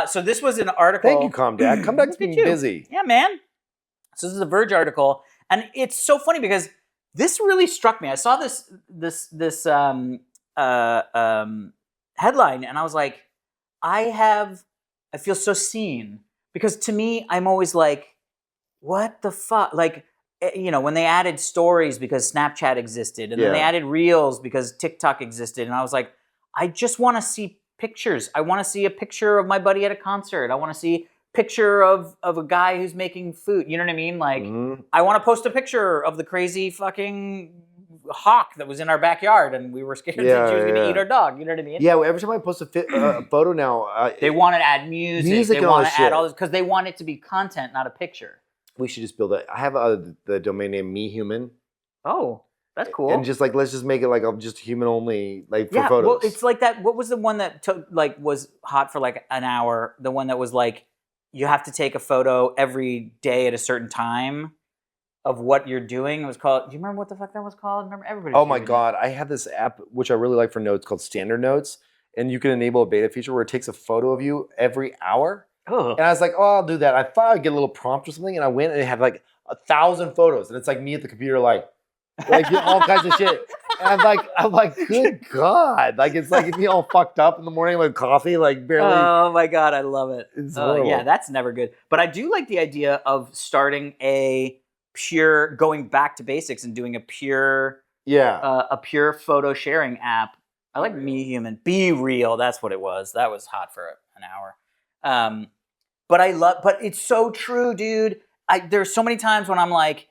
Speaker 2: So this was an article.
Speaker 1: Thank you, Comdag. Comdag's
Speaker 2: Look at
Speaker 1: been
Speaker 2: you.
Speaker 1: busy.
Speaker 2: Yeah, man. So this is a Verge article, and it's so funny because this really struck me. I saw this headline, and I was like, I feel so seen because to me, I'm always like, what the fuck? Like, when they added stories because Snapchat existed, and then they
Speaker 1: Yeah.
Speaker 2: added Reels because TikTok existed, and I was like, I just want to see pictures. I want to see a picture of my buddy at a concert. I want to see a picture of a guy who's making food. You know what I mean? Like,
Speaker 1: Mhm.
Speaker 2: I want to post a picture of the crazy fucking hawk that was in our backyard, and we were scared that she was going to
Speaker 1: Yeah.
Speaker 2: eat our dog. You know what I mean?
Speaker 1: Yeah. Every time I post a photo now,
Speaker 2: They want to add music.
Speaker 1: Music
Speaker 2: they
Speaker 1: and all
Speaker 2: want
Speaker 1: this
Speaker 2: to add
Speaker 1: shit.
Speaker 2: all this because they want it to be content, not a picture.
Speaker 1: we should just build it. I have the domain name MeHuman,
Speaker 2: Oh, that's cool.
Speaker 1: and just like let's just make it like just human only, like for
Speaker 2: yeah,
Speaker 1: photos.
Speaker 2: well, it's like that. What was the one that took was hot for like an hour? The one that was like you have to take a photo every day at a certain time of what you're doing. It was called. Do you remember what the fuck that was called? Remember everybody?
Speaker 1: Oh my
Speaker 2: using it.
Speaker 1: god, I have this app which I really like for notes called Standard Notes, and you can enable a beta feature where it takes a photo of you every hour.
Speaker 2: Ugh.
Speaker 1: And I was like, oh, I'll do that. I thought I'd get a little prompt or something, and I went and it had like 1,000 photos, and it's like me at the computer, like all kinds of shit. And I'm like, good god, like it's like me all fucked up in the morning with coffee, like barely.
Speaker 2: Oh my god, I love it.
Speaker 1: It's
Speaker 2: Oh, yeah,
Speaker 1: horrible.
Speaker 2: that's never good. But I do like the idea of starting going back to basics and doing a pure photo sharing app. I like MeHuman. Be Real, that's what it was. That was hot for an hour. But it's so true, dude. There's so many times when I'm like,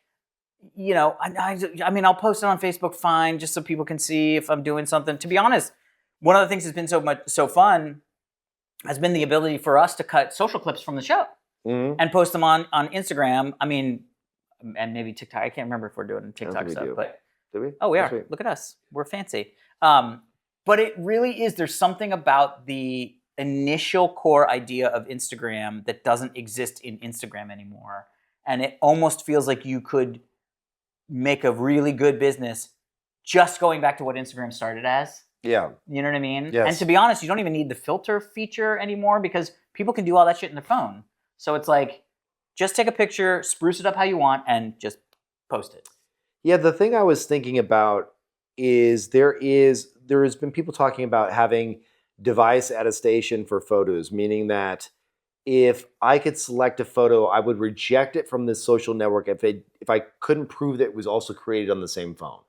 Speaker 2: you know, I mean, I'll post it on Facebook, fine, just so people can see if I'm doing something. To be honest, one of the things that's been so fun has been the ability for us to cut social clips from the show and post them on Instagram. I mean, and maybe TikTok. I can't remember if we're doing TikTok stuff, but
Speaker 1: did we?
Speaker 2: Oh, we are.
Speaker 1: Sweet.
Speaker 2: Look at us. We're fancy. But it really is. There's something about the initial core idea of Instagram that doesn't exist in Instagram anymore, and it almost feels like you could make a really good business just going back to what Instagram started as.
Speaker 1: Yeah.
Speaker 2: You know what I mean?
Speaker 1: Yes.
Speaker 2: And to be honest, you don't even need the filter feature anymore because people can do all that shit in their phone. So it's like, just take a picture, spruce it up how you want, and just post it.
Speaker 1: Yeah, the thing I was thinking about is there has been people talking about having device attestation for photos, meaning that if I could select a photo, I would reject it from this social network if I couldn't prove that it was also created on the same phone.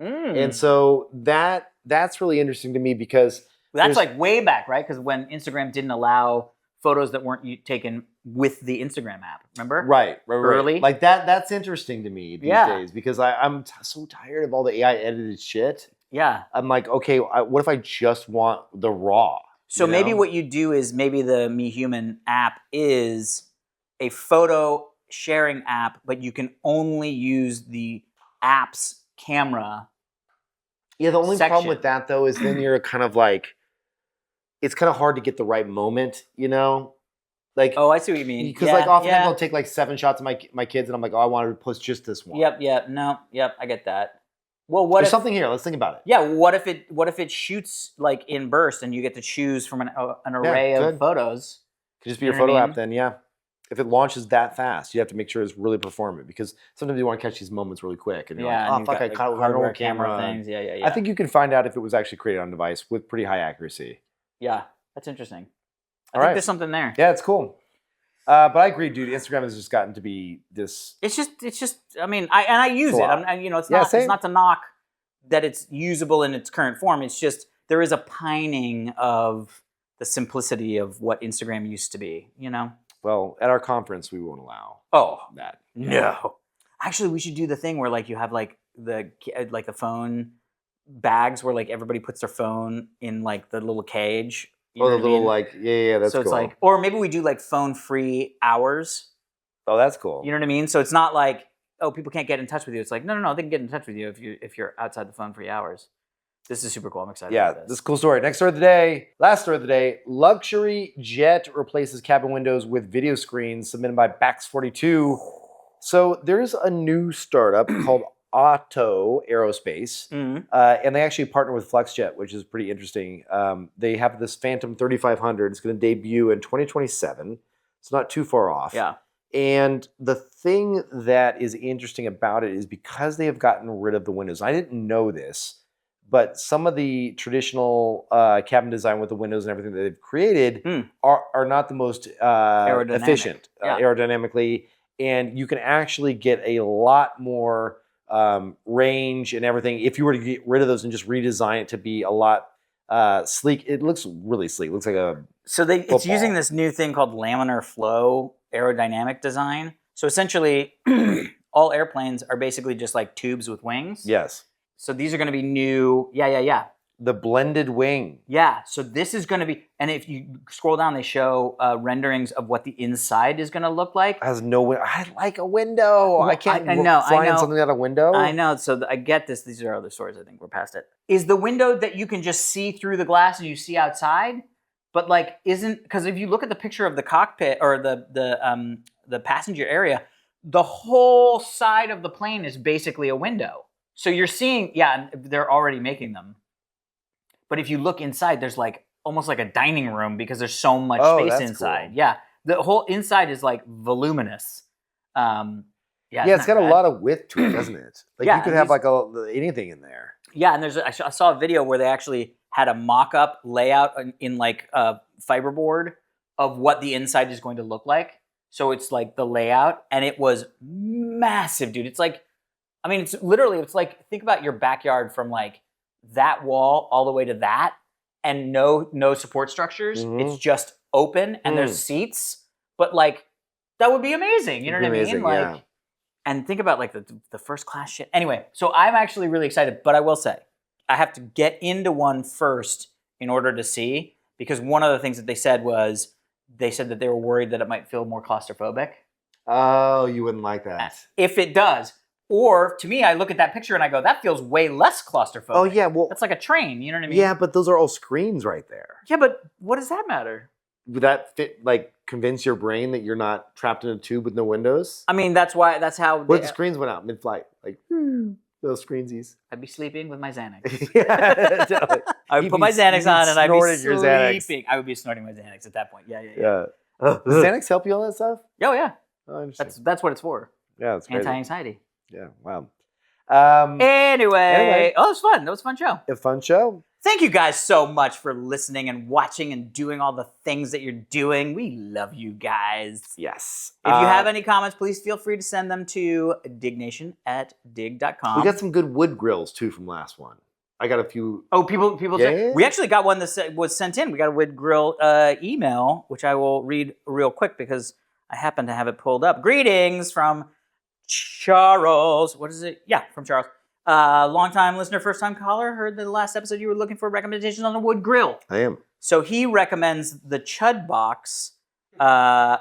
Speaker 1: And so that's really interesting to me because
Speaker 2: that's like way back, right? Because when Instagram didn't allow photos that weren't taken with the Instagram app, remember?
Speaker 1: Right.
Speaker 2: Early.
Speaker 1: Like that's interesting to me these days because I'm so tired of all the AI edited shit.
Speaker 2: Yeah.
Speaker 1: I'm like, okay, what if I just want the raw?
Speaker 2: So maybe what you do is maybe the Me Human app is a photo sharing app, but you can only use the app's camera.
Speaker 1: Yeah, the only
Speaker 2: section.
Speaker 1: problem with that though is then you're kind of like, it's kind of hard to get the right moment, you know? Like,
Speaker 2: oh, I see what you mean.
Speaker 1: Because like often I'll take like 7 shots of my kids and I'm like, oh, I wanted to post just this one.
Speaker 2: Yep, I get that. Well,
Speaker 1: There's something here. Let's think about it.
Speaker 2: Yeah, what if it shoots like in burst and you get to choose from an array of photos?
Speaker 1: Could just be your photo app then, yeah. If it launches that fast, you have to make sure it's really performant because sometimes you want to catch these moments really quick and you're like, oh fuck, I caught it with an old camera.
Speaker 2: Things. Yeah.
Speaker 1: I think you can find out if it was actually created on device with pretty high accuracy.
Speaker 2: Yeah, that's interesting. I think there's something there.
Speaker 1: Yeah, it's cool. But I agree, dude. Instagram has just gotten to be this.
Speaker 2: It's just. I mean, I use it. It's not to knock that it's usable in its current form. It's just there is a pining of the simplicity of what Instagram used to be. You know.
Speaker 1: Well, at our conference, we won't allow that.
Speaker 2: No. Actually, we should do the thing where like you have like the phone bags where like everybody puts their phone in like the little cage.
Speaker 1: The little like that's
Speaker 2: so
Speaker 1: cool.
Speaker 2: It's like, or maybe we do like phone-free hours.
Speaker 1: Oh, that's cool.
Speaker 2: You know what I mean? So it's not like, oh, people can't get in touch with you. It's like, no, they can get in touch with you if you're outside the phone-free hours. This is super cool. I'm excited about this.
Speaker 1: This is a cool story. Next story of the day, last story of the day, luxury jet replaces cabin windows with video screens, submitted by Bax42. So there's a new startup called Otto Aerospace, and they actually partner with FlexJet, which is pretty interesting. They have this Phantom 3500. It's going to debut in 2027. It's not too far off.
Speaker 2: Yeah.
Speaker 1: And the thing that is interesting about it is because they have gotten rid of the windows. I didn't know this, but some of the traditional cabin design with the windows and everything that they've created are not the most efficient aerodynamically, and you can actually get a lot more range and everything if you were to get rid of those and just redesign it to be a lot sleek. It looks really sleek. It looks like a
Speaker 2: it's using this new thing called laminar flow aerodynamic design. So essentially, all airplanes are basically just like tubes with wings.
Speaker 1: Yes.
Speaker 2: So these are going to be new. Yeah.
Speaker 1: The blended wing.
Speaker 2: Yeah. So this is going to be, and if you scroll down, they show renderings of what the inside is going to look like.
Speaker 1: It has no window. I like a window.
Speaker 2: Well,
Speaker 1: I can't
Speaker 2: fly
Speaker 1: in something out a window.
Speaker 2: I know. So I get this. These are other stories. I think we're past it. Is the window that you can just see through the glass and you see outside? But like, isn't, because if you look at the picture of the cockpit or the passenger area, the whole side of the plane is basically a window. So you're seeing, they're already making them. But if you look inside, there's like almost like a dining room because there's so much space inside. Cool. Yeah, the whole inside is like voluminous.
Speaker 1: It's got a lot of width to it, doesn't it? Like you could have like anything in there.
Speaker 2: Yeah, and I saw a video where they actually had a mock-up layout in like a fiberboard of what the inside is going to look like. So it's like the layout, and it was massive, dude. It's like, I mean, it's like, think about your backyard from like that wall all the way to that, and no support structures. It's just open, and there's seats but like that would be amazing. You know what I mean?
Speaker 1: Amazing,
Speaker 2: Like,
Speaker 1: yeah.
Speaker 2: and think about like the first class shit. Anyway, so I'm actually really excited, but I will say I have to get into one first in order to see, because one of the things that they said was they said that they were worried that it might feel more claustrophobic.
Speaker 1: Oh, you wouldn't like that.
Speaker 2: If it does. Or to me, I look at that picture and I go, that feels way less claustrophobic.
Speaker 1: Oh yeah, well,
Speaker 2: That's like a train, you know what I mean?
Speaker 1: yeah, but those are all screens right there.
Speaker 2: Yeah, but what does that matter?
Speaker 1: Would that fit? Like, convince your brain that you're not trapped in a tube with no windows?
Speaker 2: I mean, that's how
Speaker 1: What if the screens went out mid-flight? Like, those screensies.
Speaker 2: I'd be sleeping with my Xanax.
Speaker 1: Yeah, totally.
Speaker 2: I would
Speaker 1: You'd
Speaker 2: put
Speaker 1: be-
Speaker 2: my Xanax
Speaker 1: you'd be
Speaker 2: on and I'd be
Speaker 1: snorting your Xanax.
Speaker 2: sleeping. I would be snorting my Xanax at that point. Yeah.
Speaker 1: Yeah. Does Xanax help you all that stuff?
Speaker 2: Oh yeah.
Speaker 1: Oh, interesting.
Speaker 2: That's what it's for.
Speaker 1: Yeah, that's crazy.
Speaker 2: Anti-anxiety.
Speaker 1: Yeah, wow.
Speaker 2: Anyway. Oh, it was fun. That was a fun show.
Speaker 1: A fun show.
Speaker 2: Thank you guys so much for listening and watching and doing all the things that you're doing. We love you guys.
Speaker 1: Yes.
Speaker 2: If you have any comments, please feel free to send them to Diggnation@digg.com.
Speaker 1: We got some good wood grills too from last one. I got a few.
Speaker 2: Oh, people.
Speaker 1: Yeah.
Speaker 2: We actually got one that was sent in. We got a Wood Grill email, which I will read real quick because I happen to have it pulled up. Greetings from Charles. What is it? Yeah, from Charles. Long-time listener, first-time caller. Heard the last episode you were looking for recommendations on a wood grill.
Speaker 1: I am.
Speaker 2: So he recommends the Chud Box,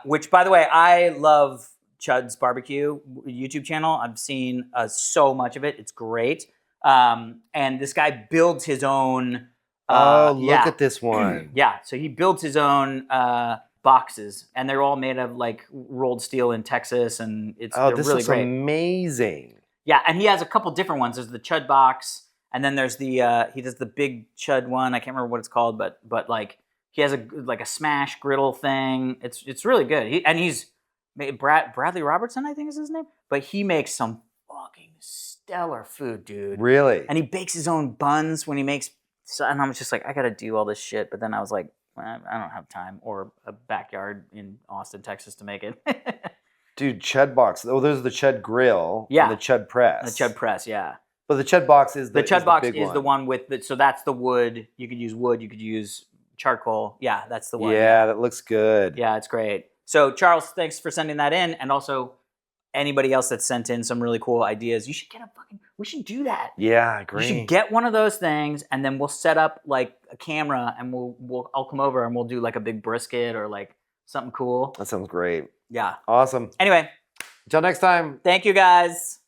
Speaker 2: which, by the way, I love Chud's Barbecue YouTube channel. I've seen so much of it. It's great. And this guy builds his own.
Speaker 1: Look at this one.
Speaker 2: Yeah, so he builds his own boxes, and they're all made of like rolled steel in Texas, and they're
Speaker 1: This
Speaker 2: really
Speaker 1: looks
Speaker 2: great.
Speaker 1: amazing.
Speaker 2: Yeah, and he has a couple different ones. There's the Chud Box, and then there's the he does the big Chud one. I can't remember what it's called, but like he has a smash griddle thing. It's really good. He's Bradley Robertson, I think is his name, but he makes some fucking stellar food, dude.
Speaker 1: Really?
Speaker 2: And he bakes his own buns when he makes. And I'm just like, I gotta do all this shit, but then I was like, I don't have time or a backyard in Austin, Texas to make it.
Speaker 1: Dude, Chud Box. Oh, there's the Chud Grill.
Speaker 2: Yeah.
Speaker 1: And the Chud Press.
Speaker 2: The Chud Press, yeah.
Speaker 1: But the Chud Box is
Speaker 2: The Chud Box
Speaker 1: big
Speaker 2: is the one with so that's the wood. You could use wood, you could use charcoal. Yeah, that's the one.
Speaker 1: Yeah, that looks good.
Speaker 2: Yeah, it's great. So Charles, thanks for sending that in. And also anybody else that sent in some really cool ideas. You should we should do that.
Speaker 1: Yeah, I agree.
Speaker 2: You should get one of those things and then we'll set up like a camera and I'll come over and we'll do like a big brisket or like something cool.
Speaker 1: That sounds great.
Speaker 2: Yeah.
Speaker 1: Awesome.
Speaker 2: Anyway,
Speaker 1: Until next time.
Speaker 2: thank you guys.